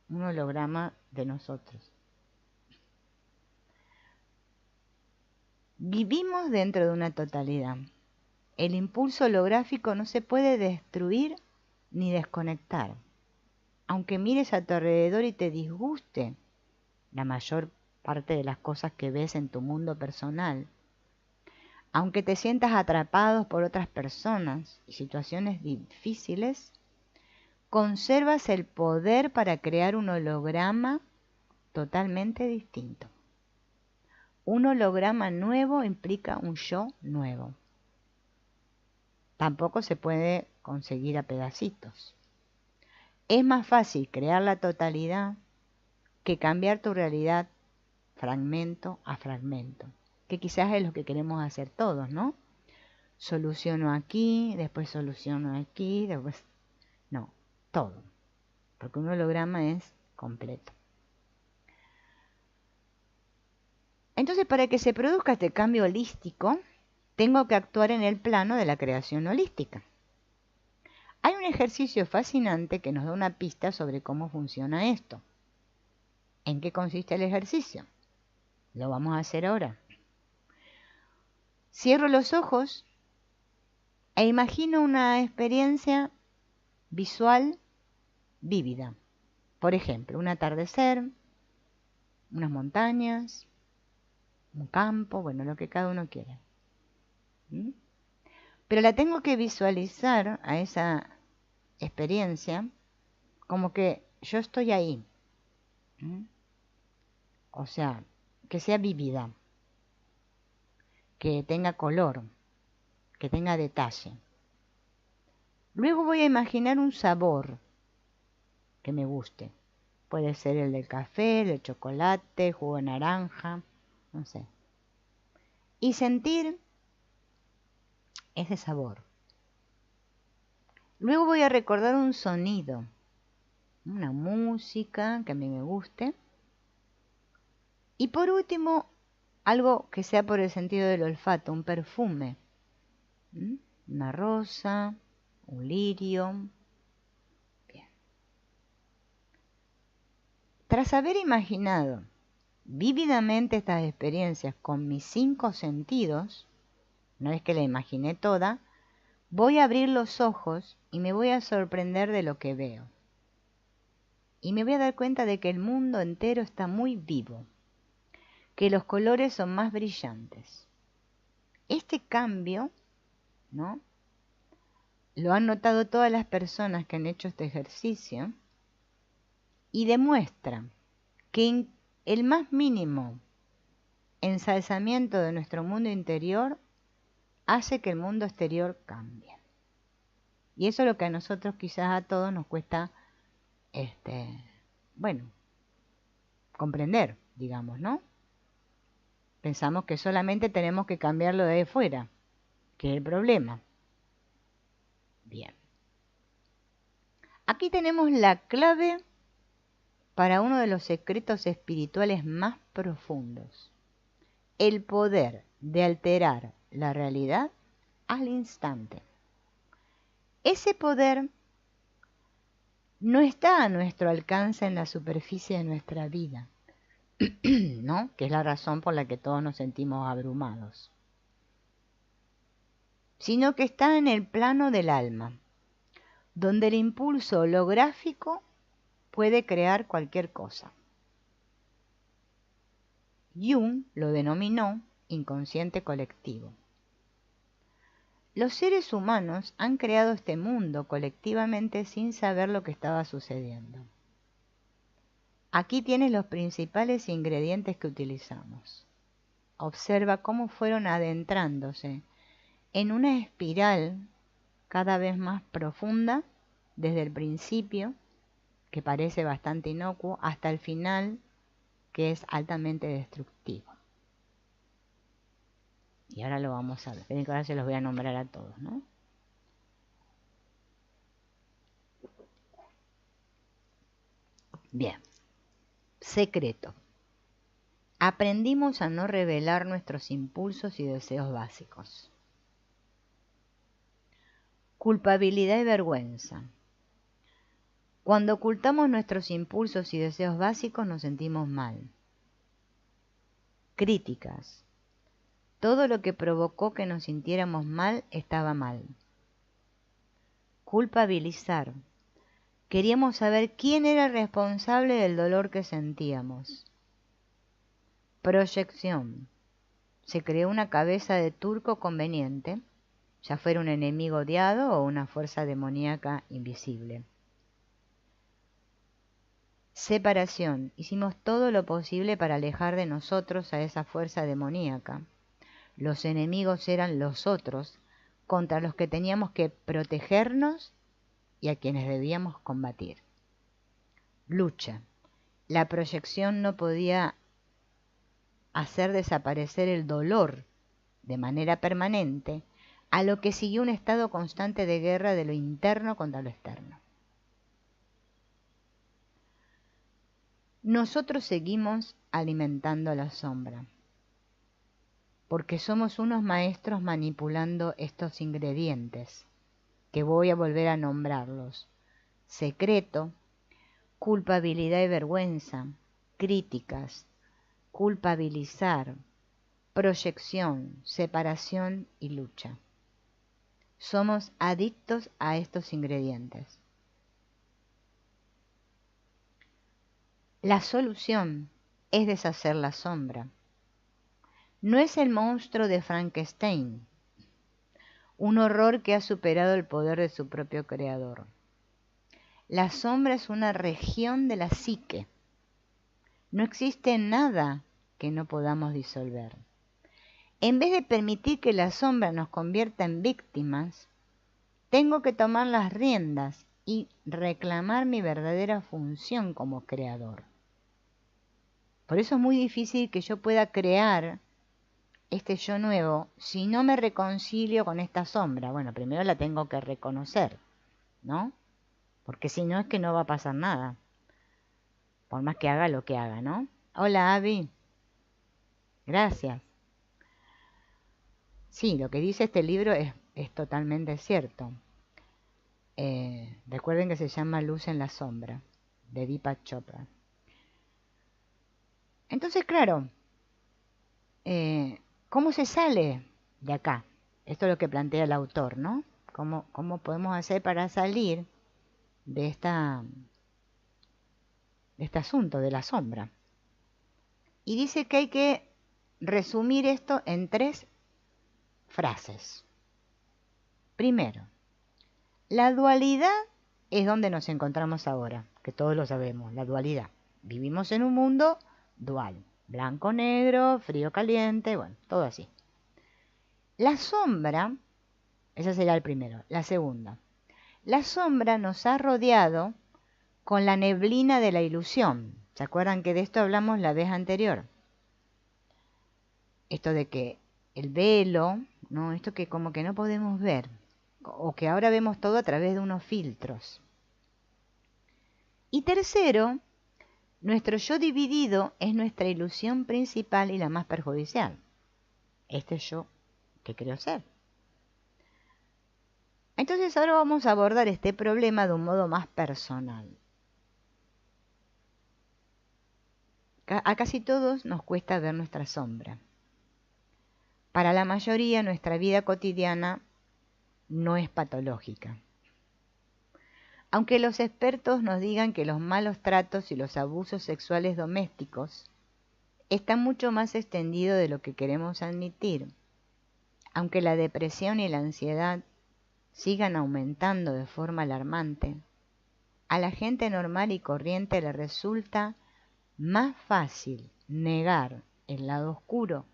Un holograma de nosotros. Vivimos dentro de una totalidad. El impulso holográfico no se puede destruir ni desconectar. Aunque mires a tu alrededor y te disguste la mayor parte de las cosas que ves en tu mundo personal, aunque te sientas atrapado por otras personas y situaciones difíciles, conservas el poder para crear un holograma totalmente distinto. Un holograma nuevo implica un yo nuevo. Tampoco se puede conseguir a pedacitos. Es más fácil crear la totalidad que cambiar tu realidad fragmento a fragmento, que quizás es lo que queremos hacer todos, ¿no? Soluciono aquí, después soluciono aquí, después... No, todo, porque un holograma es completo. Entonces, para que se produzca este cambio holístico, tengo que actuar en el plano de la creación holística. Hay un ejercicio fascinante que nos da una pista sobre cómo funciona esto. ¿En qué consiste el ejercicio? Lo vamos a hacer ahora. Cierro los ojos e imagino una experiencia visual vívida. Por ejemplo, un atardecer, unas montañas, un campo, bueno, lo que cada uno quiera. Pero la tengo que visualizar a esa experiencia como que yo estoy ahí. O sea, que sea vívida, que tenga color, que tenga detalle. Luego voy a imaginar un sabor que me guste. Puede ser el del café, el de chocolate, jugo de naranja, no sé. Y sentir ese sabor. Luego voy a recordar un sonido, una música que a mí me guste. Y por último, algo que sea por el sentido del olfato, un perfume. Una rosa, un lirio. Bien. Tras haber imaginado vívidamente estas experiencias con mis 5 sentidos, una vez que la imaginé toda, voy a abrir los ojos y me voy a sorprender de lo que veo. Y me voy a dar cuenta de que el mundo entero está muy vivo, que los colores son más brillantes. Este cambio, ¿no?, lo han notado todas las personas que han hecho este ejercicio y demuestra que en el más mínimo ensalzamiento de nuestro mundo interior hace que el mundo exterior cambie. Y eso es lo que a nosotros quizás a todos nos cuesta, comprender, digamos, ¿no? Pensamos que solamente tenemos que cambiarlo de fuera, que es el problema. Bien. Aquí tenemos la clave para uno de los secretos espirituales más profundos. El poder de alterar la realidad al instante. Ese poder no está a nuestro alcance en la superficie de nuestra vida, ¿no?, que es la razón por la que todos nos sentimos abrumados, sino que está en el plano del alma, donde el impulso holográfico puede crear cualquier cosa. Jung lo denominó inconsciente colectivo. Los seres humanos han creado este mundo colectivamente sin saber lo que estaba sucediendo. Aquí tienes los principales ingredientes que utilizamos. Observa cómo fueron adentrándose en una espiral cada vez más profunda desde el principio, que parece bastante inocuo, hasta el final, que es altamente destructivo. Y ahora lo vamos a ver. Ven que ahora se los voy a nombrar a todos, ¿no? Bien. Secreto. Aprendimos a no revelar nuestros impulsos y deseos básicos. Culpabilidad y vergüenza. Cuando ocultamos nuestros impulsos y deseos básicos nos sentimos mal. Críticas. Todo lo que provocó que nos sintiéramos mal estaba mal. Culpabilizar. Queríamos saber quién era el responsable del dolor que sentíamos. Proyección. Se creó una cabeza de turco conveniente, ya fuera un enemigo odiado o una fuerza demoníaca invisible. Separación. Hicimos todo lo posible para alejar de nosotros a esa fuerza demoníaca. Los enemigos eran los otros, contra los que teníamos que protegernos y a quienes debíamos combatir. Lucha. La proyección no podía hacer desaparecer el dolor de manera permanente, a lo que siguió un estado constante de guerra de lo interno contra lo externo. Nosotros seguimos alimentando la sombra, porque somos unos maestros manipulando estos ingredientes, que voy a volver a nombrarlos: secreto, culpabilidad y vergüenza, críticas, culpabilizar, proyección, separación y lucha. Somos adictos a estos ingredientes. La solución es deshacer la sombra. No es el monstruo de Frankenstein, un horror que ha superado el poder de su propio creador. La sombra es una región de la psique. No existe nada que no podamos disolver. En vez de permitir que la sombra nos convierta en víctimas, tengo que tomar las riendas y reclamar mi verdadera función como creador. Por eso es muy difícil que yo pueda crear este yo nuevo si no me reconcilio con esta sombra. Bueno, primero la tengo que reconocer, ¿no? Porque si no es que no va a pasar nada. Por más que haga lo que haga, ¿no? Hola, Abby. Gracias. Sí, lo que dice este libro es totalmente cierto. Recuerden que se llama Luz en la sombra, de Deepak Chopra. Entonces, claro, ¿cómo se sale de acá? Esto es lo que plantea el autor, ¿no? ¿Cómo podemos hacer para salir de este asunto de la sombra? Y dice que hay que resumir esto en 3 frases. Primero, la dualidad es donde nos encontramos ahora, que todos lo sabemos, la dualidad. Vivimos en un mundo dual, blanco, negro, frío, caliente, bueno, todo así. La sombra, esa sería el primero. La segunda, la sombra nos ha rodeado con la neblina de la ilusión. ¿Se acuerdan que de esto hablamos la vez anterior? Esto de que el velo, ¿no? Esto que como que no podemos ver, o que ahora vemos todo a través de unos filtros. Y tercero, nuestro yo dividido es nuestra ilusión principal y la más perjudicial. Este yo que creo ser. Entonces ahora vamos a abordar este problema de un modo más personal. A casi todos nos cuesta ver nuestra sombra. Para la mayoría nuestra vida cotidiana no es patológica. Aunque los expertos nos digan que los malos tratos y los abusos sexuales domésticos están mucho más extendidos de lo que queremos admitir, aunque la depresión y la ansiedad sigan aumentando de forma alarmante, a la gente normal y corriente le resulta más fácil negar el lado oscuro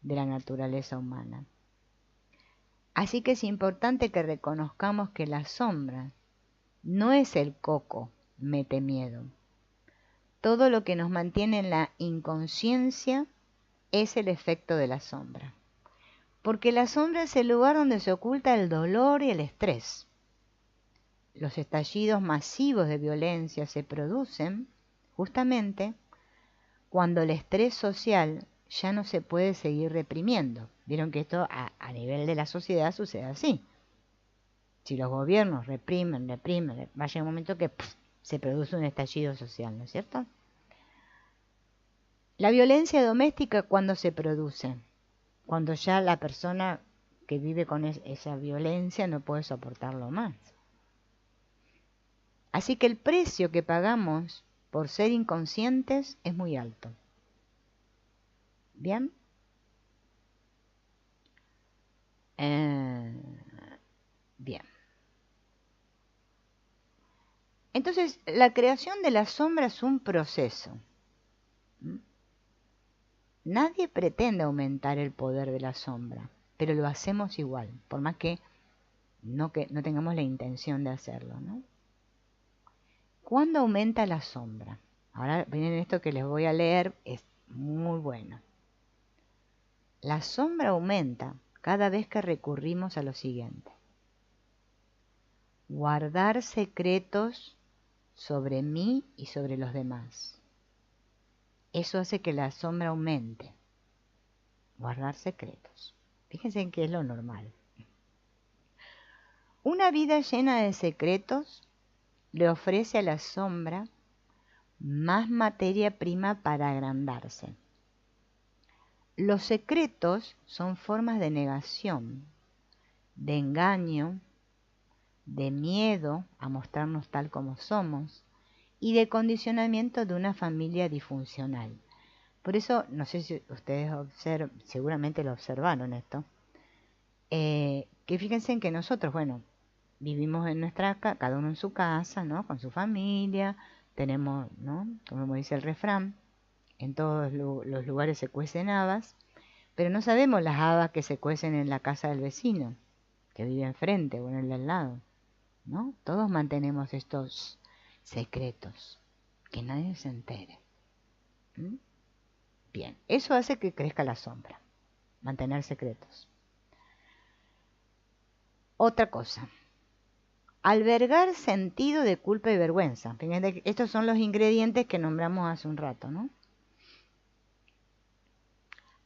de la naturaleza humana. Así que es importante que reconozcamos que la sombra no es el coco mete miedo. Todo lo que nos mantiene en la inconsciencia es el efecto de la sombra. Porque la sombra es el lugar donde se oculta el dolor y el estrés. Los estallidos masivos de violencia se producen justamente cuando el estrés social ya no se puede seguir reprimiendo. Vieron que esto a nivel de la sociedad sucede así. Si los gobiernos reprimen, va a llegar un momento que se produce un estallido social, ¿no es cierto? La violencia doméstica, ¿cuándo se produce? Cuando ya la persona que vive con esa violencia no puede soportarlo más. Así que el precio que pagamos por ser inconscientes es muy alto. ¿Bien? Bien. Entonces, la creación de la sombra es un proceso. Nadie pretende aumentar el poder de la sombra, pero lo hacemos igual, por más que no tengamos la intención de hacerlo, ¿no? ¿Cuándo aumenta la sombra? Ahora miren esto que les voy a leer, es muy bueno. La sombra aumenta cada vez que recurrimos a lo siguiente: guardar secretos sobre mí y sobre los demás. Eso hace que la sombra aumente. Guardar secretos. Fíjense en qué es lo normal. Una vida llena de secretos le ofrece a la sombra más materia prima para agrandarse. Los secretos son formas de negación, de engaño, de miedo a mostrarnos tal como somos y de condicionamiento de una familia disfuncional. Por eso, no sé si ustedes seguramente lo observaron esto, que fíjense en que nosotros, bueno, vivimos en cada uno en su casa, ¿no? Con su familia, tenemos, ¿no? Como dice el refrán, en todos los lugares se cuecen habas, pero no sabemos las habas que se cuecen en la casa del vecino, que vive enfrente o en el de al lado, ¿no? Todos mantenemos estos secretos, que nadie se entere. ¿Mm? Bien, eso hace que crezca la sombra, mantener secretos. Otra cosa, albergar sentido de culpa y vergüenza. Fíjense, estos son los ingredientes que nombramos hace un rato, ¿no?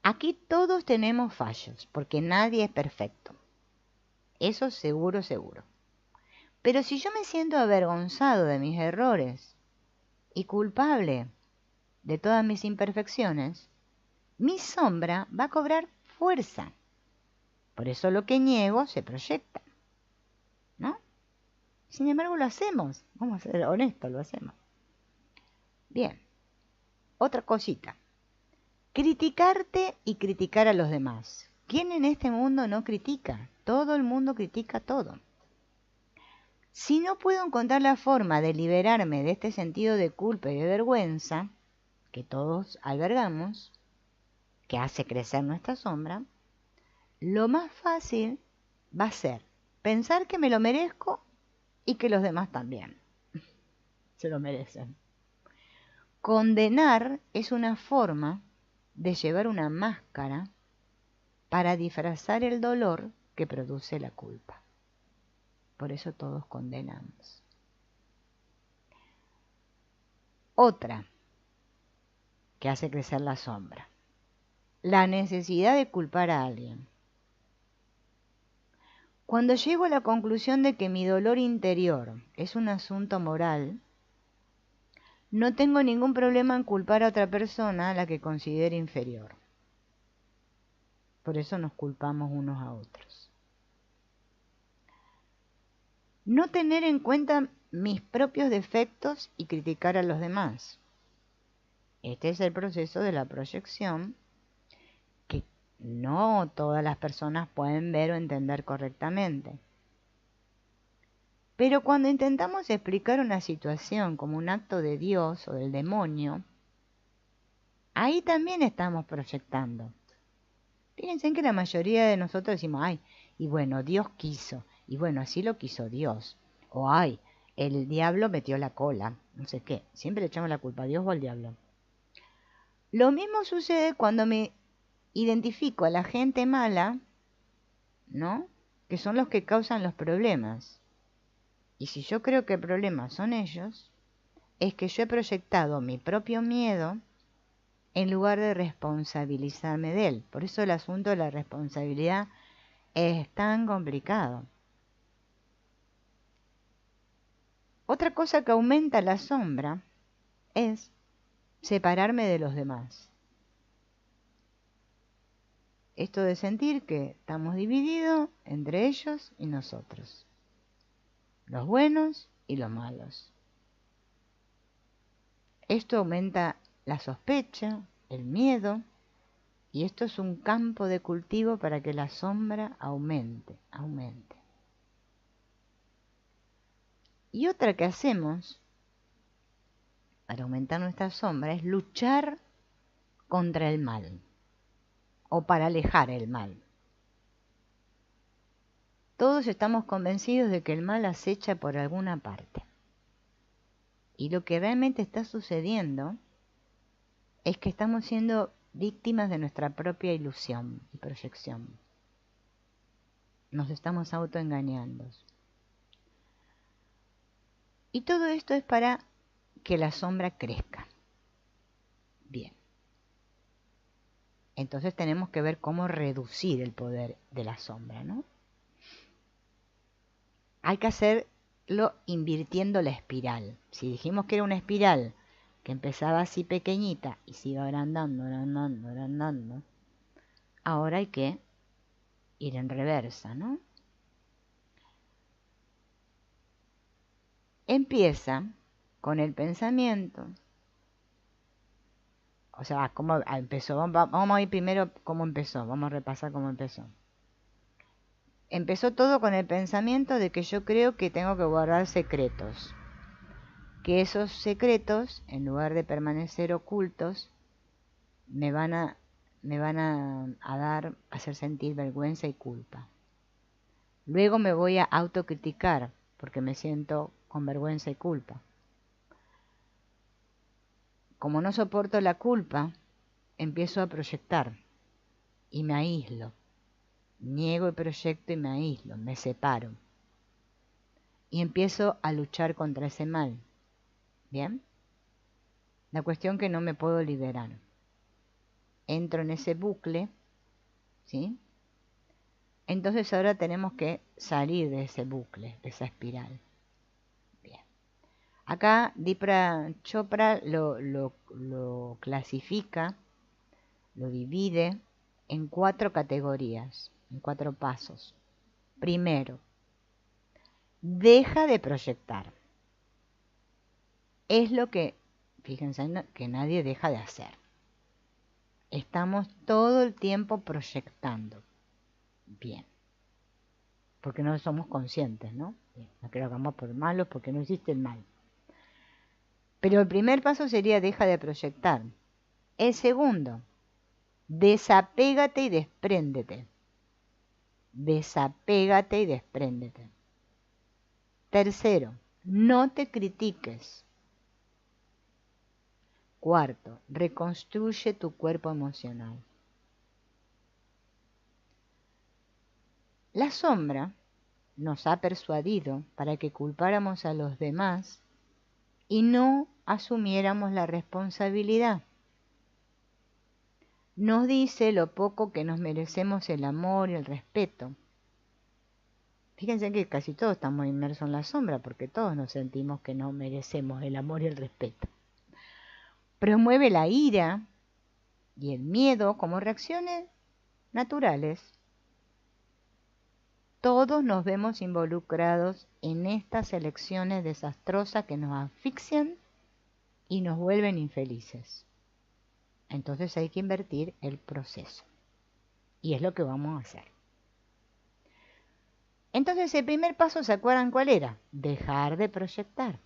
Aquí todos tenemos fallos, porque nadie es perfecto. Eso seguro, seguro. Pero si yo me siento avergonzado de mis errores y culpable de todas mis imperfecciones, mi sombra va a cobrar fuerza. Por eso lo que niego se proyecta, ¿no? Sin embargo, lo hacemos. Vamos a ser honestos, lo hacemos. Bien, otra cosita. Criticarte y criticar a los demás. ¿Quién en este mundo no critica? Todo el mundo critica todo. Si no puedo encontrar la forma de liberarme de este sentido de culpa y de vergüenza que todos albergamos, que hace crecer nuestra sombra, lo más fácil va a ser pensar que me lo merezco y que los demás también se lo merecen. Condenar es una forma de llevar una máscara para disfrazar el dolor que produce la culpa. Por eso todos condenamos. Otra que hace crecer la sombra, la necesidad de culpar a alguien. Cuando llego a la conclusión de que mi dolor interior es un asunto moral, no tengo ningún problema en culpar a otra persona a la que considere inferior. Por eso nos culpamos unos a otros. No tener en cuenta mis propios defectos y criticar a los demás. Este es el proceso de la proyección que no todas las personas pueden ver o entender correctamente. Pero cuando intentamos explicar una situación como un acto de Dios o del demonio, ahí también estamos proyectando. Fíjense en que la mayoría de nosotros decimos, ay, y bueno, Dios quiso, y bueno, así lo quiso Dios. O ay, el diablo metió la cola, no sé qué. Siempre le echamos la culpa a Dios o al diablo. Lo mismo sucede cuando me identifico a la gente mala, ¿no? Que son los que causan los problemas. Y si yo creo que el problema son ellos, es que yo he proyectado mi propio miedo en lugar de responsabilizarme de él. Por eso el asunto de la responsabilidad es tan complicado. Otra cosa que aumenta la sombra es separarme de los demás. Esto de sentir que estamos divididos entre ellos y nosotros, los buenos y los malos. Esto aumenta la sospecha, el miedo, y esto es un campo de cultivo para que la sombra aumente. Y otra que hacemos para aumentar nuestra sombra es luchar contra el mal o para alejar el mal. Todos estamos convencidos de que el mal acecha por alguna parte. Y lo que realmente está sucediendo es que estamos siendo víctimas de nuestra propia ilusión y proyección. Nos estamos autoengañando. Y todo esto es para que la sombra crezca. Bien. Entonces tenemos que ver cómo reducir el poder de la sombra, ¿no? Hay que hacerlo invirtiendo la espiral. Si dijimos que era una espiral que empezaba así pequeñita y se iba agrandando, ahora hay que ir en reversa, ¿no? Empieza con el pensamiento. O sea, ¿cómo empezó? Vamos a ir primero cómo empezó. Vamos a repasar cómo empezó. empezó todo con el pensamiento de que yo creo que tengo que guardar secretos, que esos secretos, en lugar de permanecer ocultos, me van a hacer sentir vergüenza y culpa. Luego me voy a autocriticar porque me siento con vergüenza y culpa. Como no soporto la culpa, empiezo a proyectar y me aíslo. Niego y proyecto y me aíslo, me separo. Y empiezo a luchar contra ese mal. ¿Bien? La cuestión que no me puedo liberar. Entro en ese bucle, ¿sí? Entonces ahora tenemos que salir de ese bucle, de esa espiral. Bien. Acá Deepak Chopra lo clasifica, lo divide en 4 categorías, en 4 pasos. Primero, deja de proyectar. Es lo que, fíjense, que nadie deja de hacer. Estamos todo el tiempo proyectando. Bien. Porque no somos conscientes, ¿no? Bien. No creo que hagamos por malos porque no existe el mal. Pero el primer paso sería deja de proyectar. El segundo, desapégate y despréndete. Desapégate y despréndete. Tercero, no te critiques. Cuarto, reconstruye tu cuerpo emocional. La sombra nos ha persuadido para que culpáramos a los demás y no asumiéramos la responsabilidad. Nos dice lo poco que nos merecemos el amor y el respeto. Fíjense que casi todos estamos inmersos en la sombra porque todos nos sentimos que no merecemos el amor y el respeto. Promueve la ira y el miedo como reacciones naturales. Todos nos vemos involucrados en estas elecciones desastrosas que nos asfixian y nos vuelven infelices. Entonces hay que invertir el proceso. Y es lo que vamos a hacer. Entonces el primer paso, ¿se acuerdan cuál era? Dejar de proyectar.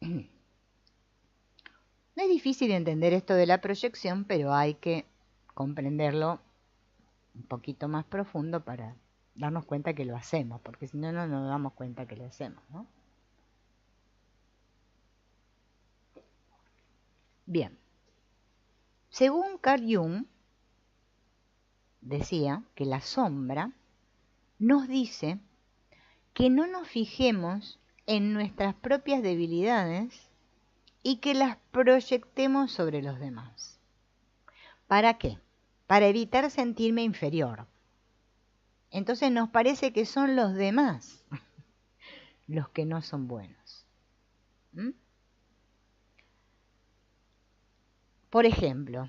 No es difícil entender esto de la proyección, pero hay que comprenderlo un poquito más profundo para darnos cuenta que lo hacemos, porque si no, no nos damos cuenta que lo hacemos, ¿no? Bien. Según Carl Jung, decía que la sombra nos dice que no nos fijemos en nuestras propias debilidades y que las proyectemos sobre los demás. ¿Para qué? Para evitar sentirme inferior. Entonces nos parece que son los demás los que no son buenos. ¿Mm? Por ejemplo,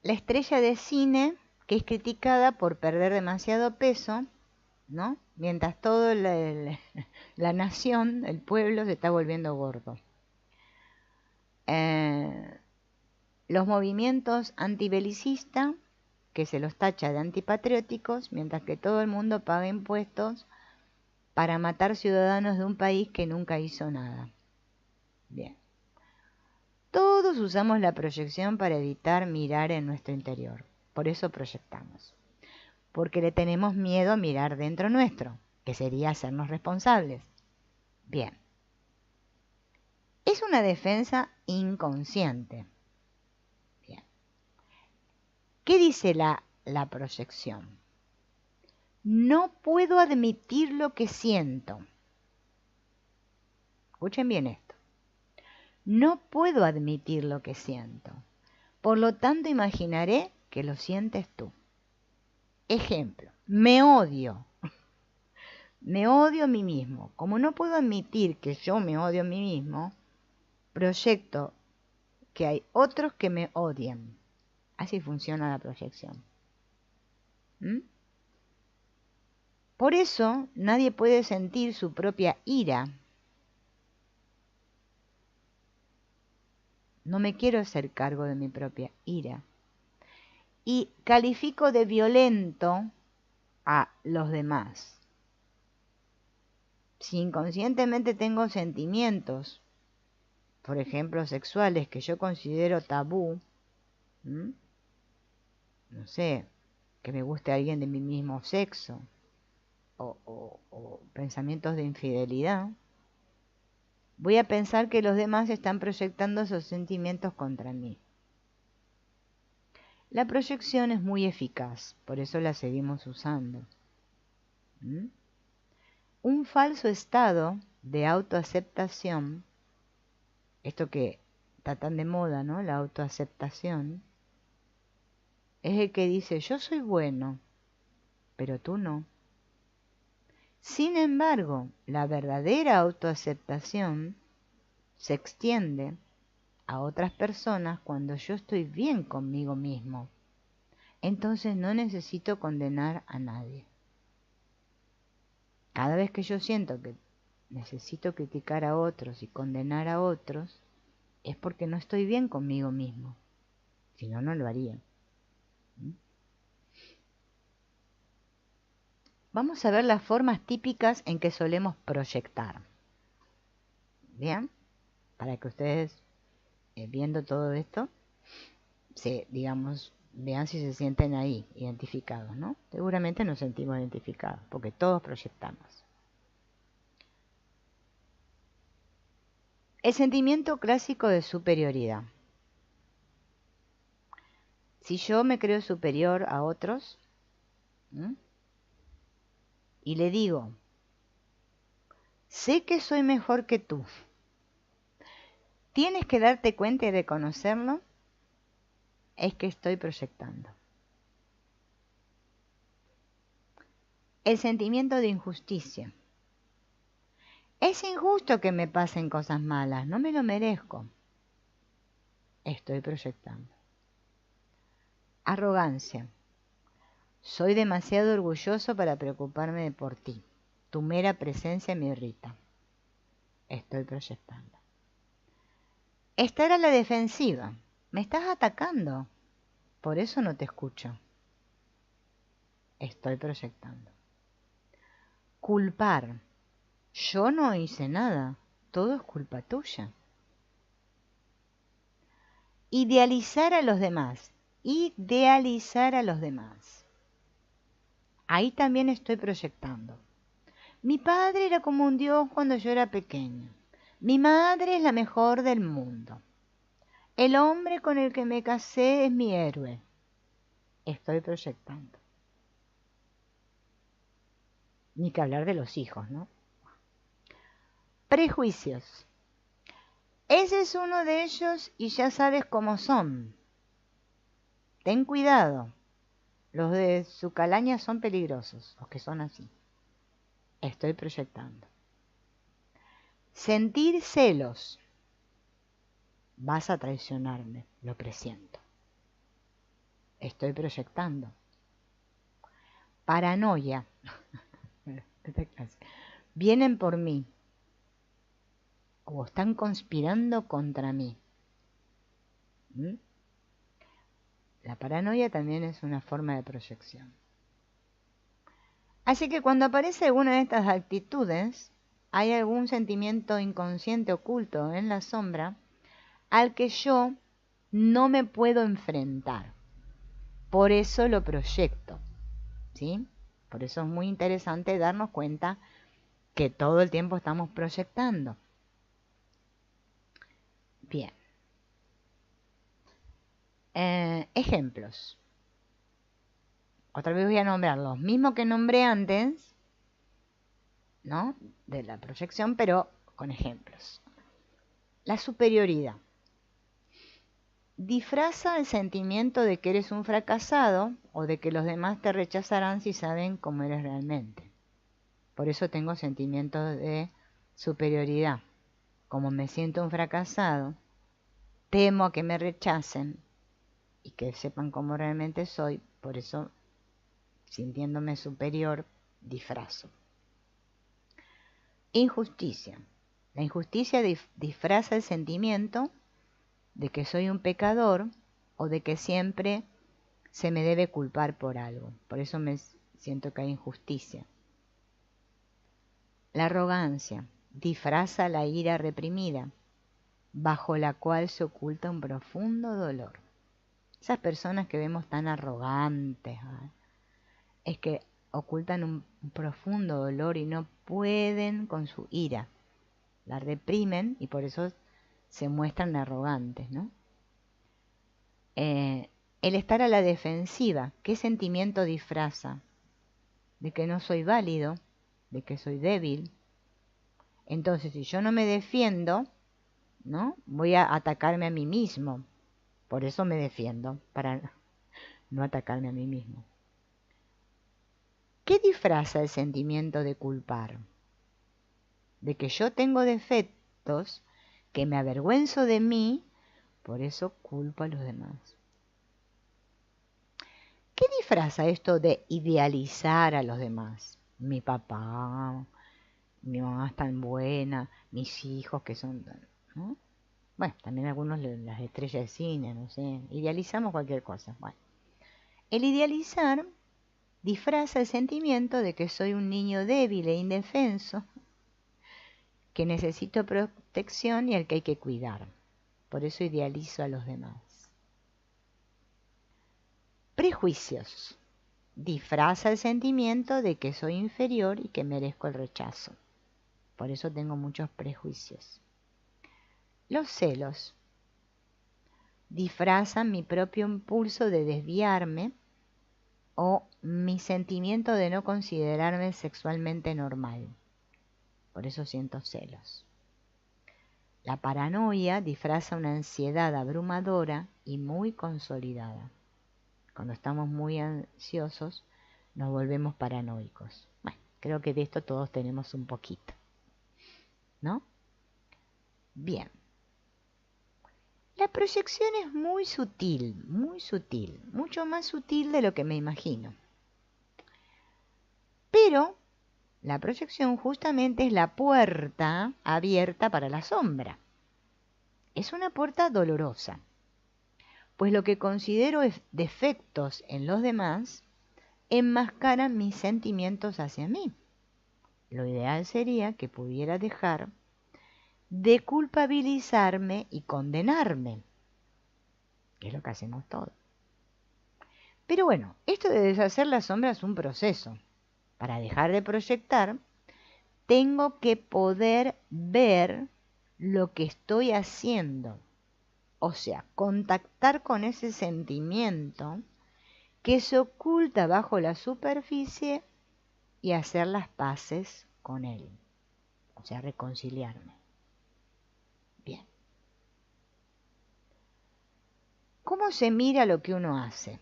la estrella de cine que es criticada por perder demasiado peso, ¿no? Mientras toda la nación, el pueblo, se está volviendo gordo. Los movimientos antibelicistas, que se los tacha de antipatrióticos, mientras que todo el mundo paga impuestos para matar ciudadanos de un país que nunca hizo nada. Bien. Todos usamos la proyección para evitar mirar en nuestro interior. Por eso proyectamos. Porque le tenemos miedo a mirar dentro nuestro, que sería hacernos responsables. Bien. Es una defensa inconsciente. Bien. ¿Qué dice la proyección? No puedo admitir lo que siento. Escuchen bien esto. No puedo admitir lo que siento. Por lo tanto, imaginaré que lo sientes tú. Ejemplo, me odio. Me odio a mí mismo. Como no puedo admitir que yo me odio a mí mismo, proyecto que hay otros que me odian. Así funciona la proyección. ¿Mm? Por eso nadie puede sentir su propia ira. No me quiero hacer cargo de mi propia ira. Y califico de violento a los demás. Si inconscientemente tengo sentimientos, por ejemplo, sexuales, que yo considero tabú, no sé, que me guste alguien de mi mismo sexo, o pensamientos de infidelidad, voy a pensar que los demás están proyectando esos sentimientos contra mí. La proyección es muy eficaz, por eso la seguimos usando. Un falso estado de autoaceptación, esto que está tan de moda, ¿no? La autoaceptación, es el que dice, yo soy bueno, pero tú no. Sin embargo, la verdadera autoaceptación se extiende a otras personas cuando yo estoy bien conmigo mismo. Entonces no necesito condenar a nadie. Cada vez que yo siento que necesito criticar a otros y condenar a otros, es porque no estoy bien conmigo mismo. Si no, no lo haría. Vamos a ver las formas típicas en que solemos proyectar. ¿Bien? Para que ustedes, viendo todo esto, vean si se sienten ahí, identificados, ¿no? Seguramente nos sentimos identificados, porque todos proyectamos. El sentimiento clásico de superioridad. Si yo me creo superior a otros, y le digo, sé que soy mejor que tú, tienes que darte cuenta y reconocerlo, es que estoy proyectando. El sentimiento de injusticia. Es injusto que me pasen cosas malas, no me lo merezco. Estoy proyectando. Arrogancia. Soy demasiado orgulloso para preocuparme por ti. Tu mera presencia me irrita. Estoy proyectando. Estar a la defensiva. Me estás atacando. Por eso no te escucho. Estoy proyectando. Culpar. Yo no hice nada. Todo es culpa tuya. Idealizar a los demás. Idealizar a los demás. Ahí también estoy proyectando. Mi padre era como un dios cuando yo era pequeño. Mi madre es la mejor del mundo. El hombre con el que me casé es mi héroe. Estoy proyectando. Ni que hablar de los hijos, ¿no? Prejuicios. Ese es uno de ellos y ya sabes cómo son. Ten cuidado. Los de su calaña son peligrosos, los que son así. Estoy proyectando. Sentir celos. Vas a traicionarme, lo presiento. Estoy proyectando. Paranoia. Vienen por mí. O están conspirando contra mí. La paranoia también es una forma de proyección. Así que cuando aparece alguna de estas actitudes, hay algún sentimiento inconsciente oculto en la sombra al que yo no me puedo enfrentar. Por eso lo proyecto, ¿sí? Por eso es muy interesante darnos cuenta que todo el tiempo estamos proyectando. Bien. Ejemplos. Otra vez voy a nombrar los mismos que nombré antes, ¿no? De la proyección, pero con ejemplos. La superioridad. Disfraza el sentimiento de que eres un fracasado o de que los demás te rechazarán si saben cómo eres realmente. Por eso tengo sentimientos de superioridad. Como me siento un fracasado, temo a que me rechacen y que sepan cómo realmente soy, por eso, sintiéndome superior, disfrazo. Injusticia. La injusticia disfraza el sentimiento de que soy un pecador o de que siempre se me debe culpar por algo. Por eso me siento que hay injusticia. La arrogancia disfraza la ira reprimida, bajo la cual se oculta un profundo dolor. Esas personas que vemos tan arrogantes, ¿eh? Es que ocultan un profundo dolor y no pueden con su ira. La reprimen y por eso se muestran arrogantes, ¿no? El estar a la defensiva, ¿qué sentimiento disfraza? De que no soy válido, de que soy débil. Entonces, si yo no me defiendo, ¿no? Voy a atacarme a mí mismo. Por eso me defiendo, para no atacarme a mí mismo. ¿Qué disfraza el sentimiento de culpar? De que yo tengo defectos, que me avergüenzo de mí, por eso culpo a los demás. ¿Qué disfraza esto de idealizar a los demás? Mi papá, mi mamá es tan buena, mis hijos que son tan, ¿no? Bueno, también algunos las estrellas de cine, no sé, idealizamos cualquier cosa. Bueno, el idealizar disfraza el sentimiento de que soy un niño débil e indefenso, que necesito protección y al que hay que cuidar. Por eso idealizo a los demás. Prejuicios. Disfraza el sentimiento de que soy inferior y que merezco el rechazo. Por eso tengo muchos prejuicios. Los celos. Disfrazan mi propio impulso de desviarme o mi sentimiento de no considerarme sexualmente normal. Por eso siento celos. La paranoia disfraza una ansiedad abrumadora y muy consolidada. Cuando estamos muy ansiosos, nos volvemos paranoicos. Bueno, creo que de esto todos tenemos un poquito, ¿no? Bien. La proyección es muy sutil, mucho más sutil de lo que me imagino. Pero la proyección justamente es la puerta abierta para la sombra. Es una puerta dolorosa, pues lo que considero defectos en los demás enmascaran mis sentimientos hacia mí. Lo ideal sería que pudiera dejar de culpabilizarme y condenarme, que es lo que hacemos todos. Pero bueno, esto de deshacer la sombra es un proceso. Para dejar de proyectar, tengo que poder ver lo que estoy haciendo. O sea, contactar con ese sentimiento que se oculta bajo la superficie y hacer las paces con él. O sea, reconciliarme. Bien. ¿Cómo se mira lo que uno hace?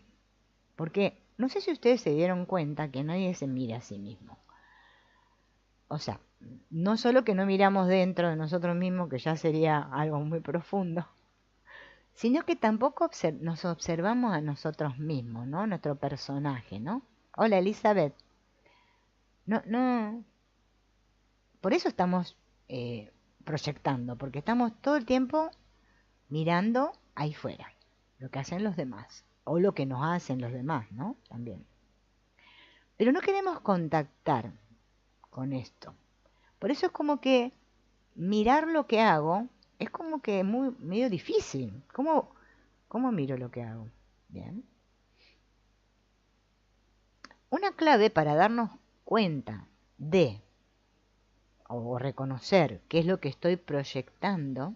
Porque no sé si ustedes se dieron cuenta que nadie se mira a sí mismo. O sea, no solo que no miramos dentro de nosotros mismos, que ya sería algo muy profundo, sino que tampoco nos observamos a nosotros mismos, ¿no? Nuestro personaje, ¿no? Hola, Elizabeth. No. Por eso estamos proyectando, porque estamos todo el tiempo mirando ahí fuera, lo que hacen los demás, o lo que nos hacen los demás, ¿no? También. Pero no queremos contactar con esto. Por eso es como que mirar lo que hago es como que medio difícil. ¿Cómo miro lo que hago? Bien. Una clave para darnos cuenta de o reconocer qué es lo que estoy proyectando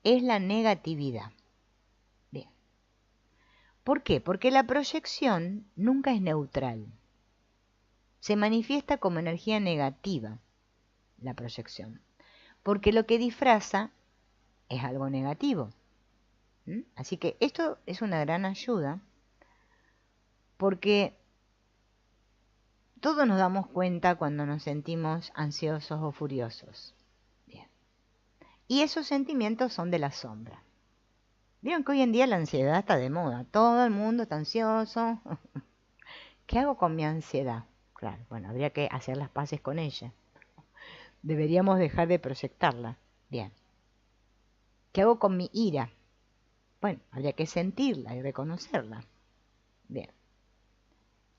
es la negatividad. Bien. ¿Por qué? Porque la proyección nunca es neutral. Se manifiesta como energía negativa, la proyección. Porque lo que disfraza es algo negativo. Así que esto es una gran ayuda porque todos nos damos cuenta cuando nos sentimos ansiosos o furiosos. Bien. Y esos sentimientos son de la sombra. Vieron que hoy en día la ansiedad está de moda. Todo el mundo está ansioso. ¿Qué hago con mi ansiedad? Claro, bueno, habría que hacer las paces con ella. Deberíamos dejar de proyectarla. Bien. ¿Qué hago con mi ira? Bueno, habría que sentirla y reconocerla. Bien.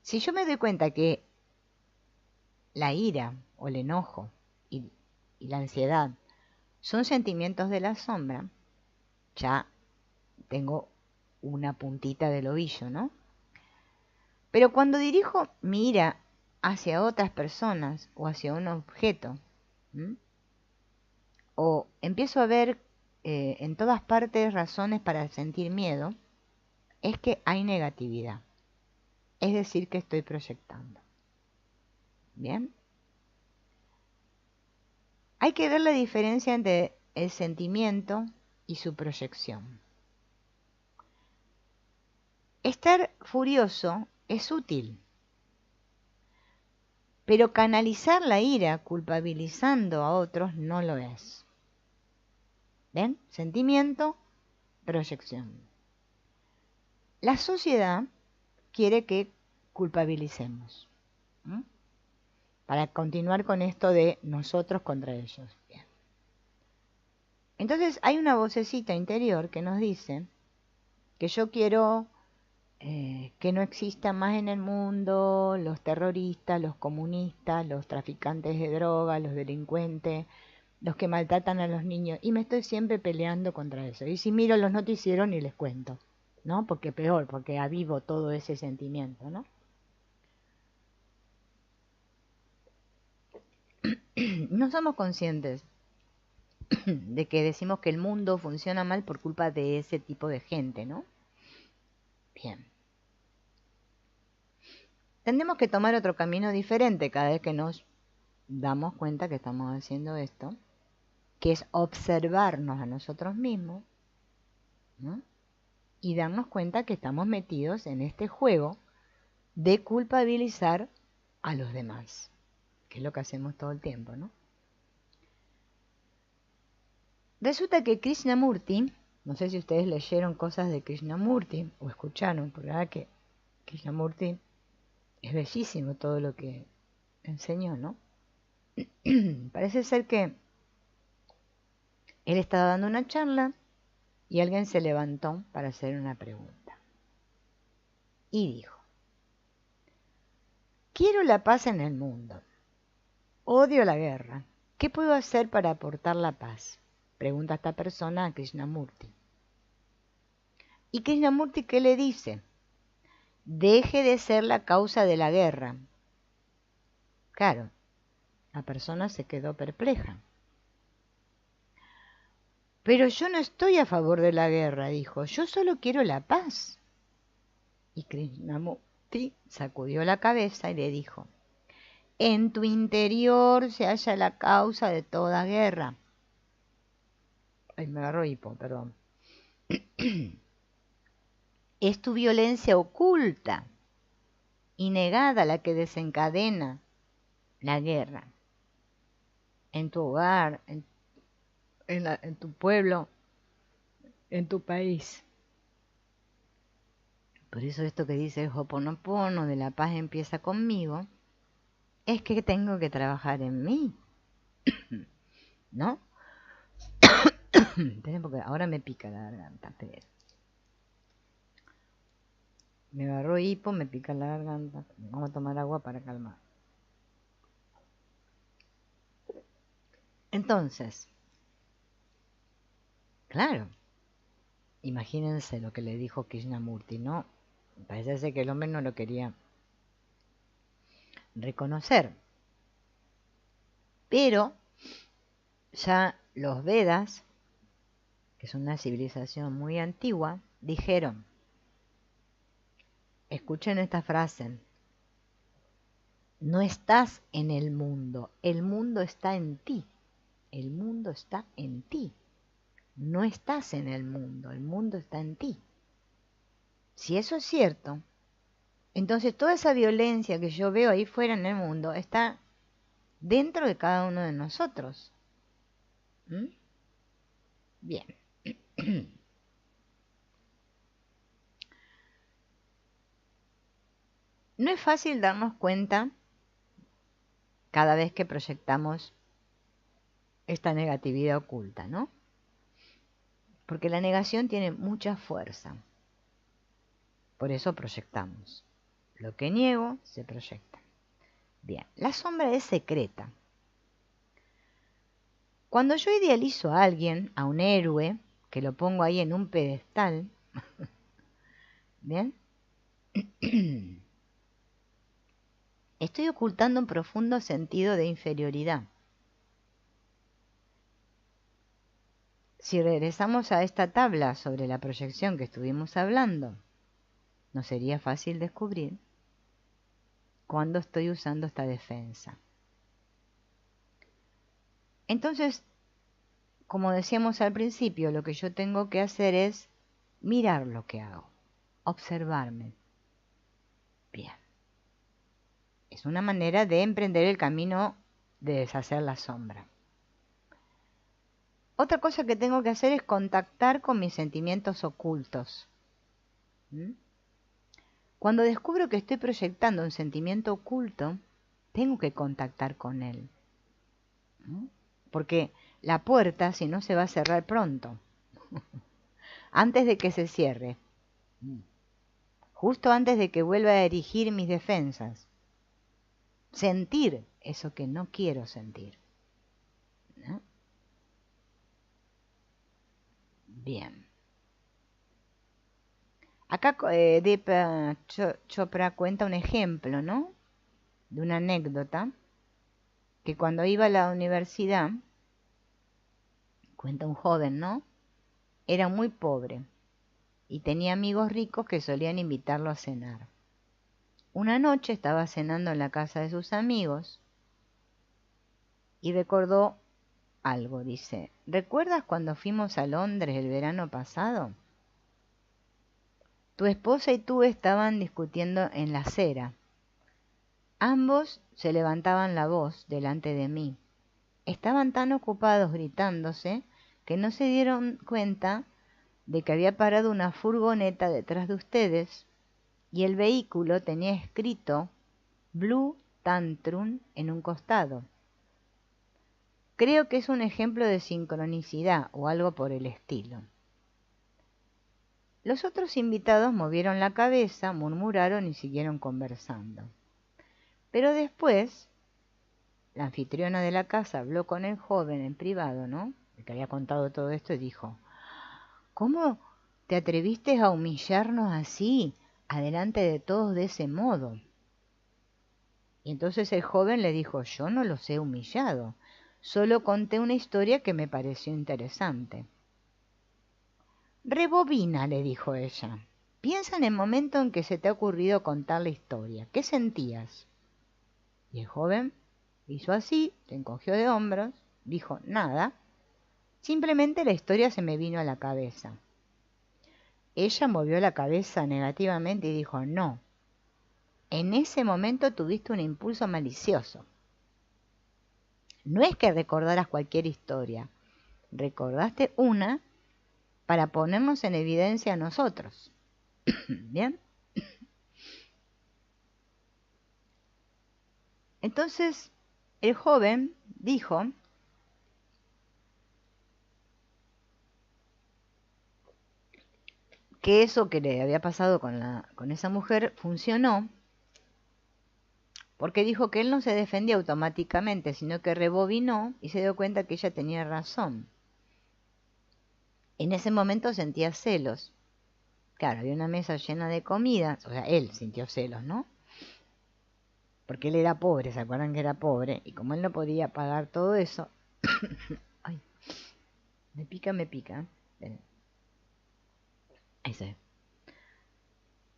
Si yo me doy cuenta que la ira o el enojo y la ansiedad son sentimientos de la sombra, ya tengo una puntita del ovillo, ¿no? Pero cuando dirijo mi ira hacia otras personas o hacia un objeto, ¿m? O empiezo a ver en todas partes razones para sentir miedo, es que hay negatividad. Es decir, que estoy proyectando. ¿Bien? Hay que ver la diferencia entre el sentimiento y su proyección. Estar furioso es útil, pero canalizar la ira culpabilizando a otros no lo es. ¿Ven? Sentimiento, proyección. La sociedad quiere que culpabilicemos. ¿Mm? Para continuar con esto de nosotros contra ellos. Bien. Entonces hay una vocecita interior que nos dice que yo quiero que no exista más en el mundo los terroristas, los comunistas, los traficantes de drogas, los delincuentes, los que maltratan a los niños, y me estoy siempre peleando contra eso. Y si miro los noticieros ni les cuento, ¿no? Porque peor, porque avivo todo ese sentimiento, ¿no? No somos conscientes de que decimos que el mundo funciona mal por culpa de ese tipo de gente, ¿no? Bien. Tendremos que tomar otro camino diferente cada vez que nos damos cuenta que estamos haciendo esto, que es observarnos a nosotros mismos, ¿no? Y darnos cuenta que estamos metidos en este juego de culpabilizar a los demás, que es lo que hacemos todo el tiempo, ¿no? Resulta que Krishnamurti, no sé si ustedes leyeron cosas de Krishnamurti o escucharon, porque la verdad que Krishnamurti es bellísimo todo lo que enseñó, ¿no? Parece ser que él estaba dando una charla y alguien se levantó para hacer una pregunta. Y dijo: quiero la paz en el mundo. Odio la guerra. ¿Qué puedo hacer para aportar la paz? Pregunta esta persona a Krishnamurti. ¿Y Krishnamurti qué le dice? Deje de ser la causa de la guerra. Claro, la persona se quedó perpleja. Pero yo no estoy a favor de la guerra, dijo. Yo solo quiero la paz. Y Krishnamurti sacudió la cabeza y le dijo: en tu interior se halla la causa de toda guerra. Ay, me agarró hipo, perdón. Es tu violencia oculta y negada la que desencadena la guerra. En tu hogar, en tu pueblo, en tu país. Por eso esto que dice el Ho'oponopono, de la paz empieza conmigo, es que tengo que trabajar en mí, ¿no? Porque ahora me pica la garganta, pero me agarró hipo, me pica la garganta. Vamos a tomar agua para calmar. Entonces, claro, imagínense lo que le dijo Krishnamurti, ¿no? Parece ser que el hombre no lo quería reconocer. Pero ya los Vedas, que es una civilización muy antigua, dijeron, escuchen esta frase: no estás en el mundo está en ti. El mundo está en ti. No estás en el mundo está en ti. Si eso es cierto, entonces toda esa violencia que yo veo ahí fuera en el mundo está dentro de cada uno de nosotros. ¿Mm? Bien. No es fácil darnos cuenta cada vez que proyectamos esta negatividad oculta, ¿no? Porque la negación tiene mucha fuerza. Por eso proyectamos. Lo que niego se proyecta. Bien, la sombra es secreta. Cuando yo idealizo a alguien, a un héroe, que lo pongo ahí en un pedestal, ¿bien? Estoy ocultando un profundo sentido de inferioridad. Si regresamos a esta tabla sobre la proyección que estuvimos hablando, nos sería fácil descubrir cuándo estoy usando esta defensa. Entonces, como decíamos al principio, lo que yo tengo que hacer es mirar lo que hago, observarme. Bien. Es una manera de emprender el camino de deshacer la sombra. Otra cosa que tengo que hacer es contactar con mis sentimientos ocultos. Cuando descubro que estoy proyectando un sentimiento oculto, tengo que contactar con él. Porque la puerta, si no, se va a cerrar pronto. Antes de que se cierre. Justo antes de que vuelva a erigir mis defensas. Sentir eso que no quiero sentir. ¿No? Bien. Acá Deepak Chopra cuenta un ejemplo, ¿no? De una anécdota, que cuando iba a la universidad, cuenta un joven, ¿no? Era muy pobre y tenía amigos ricos que solían invitarlo a cenar. Una noche estaba cenando en la casa de sus amigos y recordó algo, dice, ¿recuerdas cuando fuimos a Londres el verano pasado? Tu esposa y tú estaban discutiendo en la acera. Ambos se levantaban la voz delante de mí. Estaban tan ocupados gritándose que no se dieron cuenta de que había parado una furgoneta detrás de ustedes y el vehículo tenía escrito Blue Tantrum en un costado. Creo que es un ejemplo de sincronicidad o algo por el estilo. Los otros invitados movieron la cabeza, murmuraron y siguieron conversando. Pero después, la anfitriona de la casa habló con el joven en privado, ¿no? El que había contado todo esto y dijo, ¿cómo te atreviste a humillarnos así, adelante de todos de ese modo? Y entonces el joven le dijo, yo no los he humillado, solo conté una historia que me pareció interesante. Rebobina, le dijo ella. Piensa en el momento en que se te ha ocurrido contar la historia. ¿Qué sentías? Y el joven hizo así, se encogió de hombros, dijo, nada. Simplemente la historia se me vino a la cabeza. Ella movió la cabeza negativamente y dijo, no. En ese momento tuviste un impulso malicioso. No es que recordaras cualquier historia. Recordaste una para ponernos en evidencia a nosotros. ¿Bien? Entonces, el joven dijo que eso que le había pasado con esa mujer funcionó porque dijo que él no se defendía automáticamente, sino que rebobinó y se dio cuenta que ella tenía razón. En ese momento sentía celos. Claro, había una mesa llena de comida, o sea, él sintió celos, ¿no? Porque él era pobre, ¿se acuerdan que era pobre? Y como él no podía pagar todo eso, ay, me pica.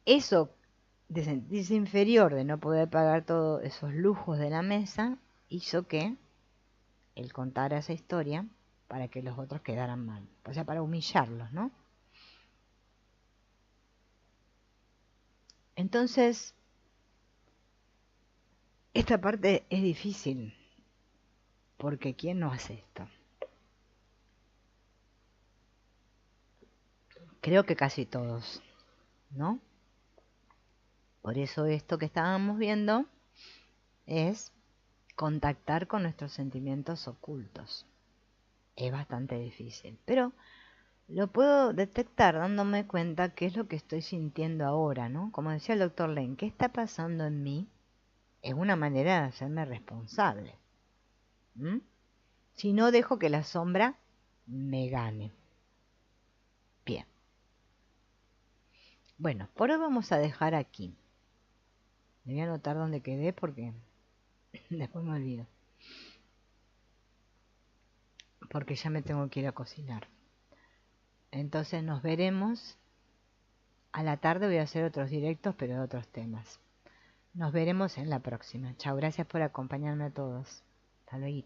Eso de sentirse inferior, de no poder pagar todos esos lujos de la mesa, hizo que él contara esa historia para que los otros quedaran mal, o sea, para humillarlos, ¿no? Entonces, esta parte es difícil, porque ¿quién no hace esto? Creo que casi todos, ¿no? Por eso esto que estábamos viendo es contactar con nuestros sentimientos ocultos. Es bastante difícil, pero lo puedo detectar dándome cuenta qué es lo que estoy sintiendo ahora, ¿no? Como decía el doctor Len, ¿qué está pasando en mí? Es una manera de hacerme responsable. Si no dejo que la sombra me gane. Bien. Bueno, por hoy vamos a dejar aquí. Me voy a anotar dónde quedé porque después me olvido. Porque ya me tengo que ir a cocinar. Entonces nos veremos. A la tarde voy a hacer otros directos, pero de otros temas. Nos veremos en la próxima. Chao, gracias por acompañarme a todos. Hasta luego.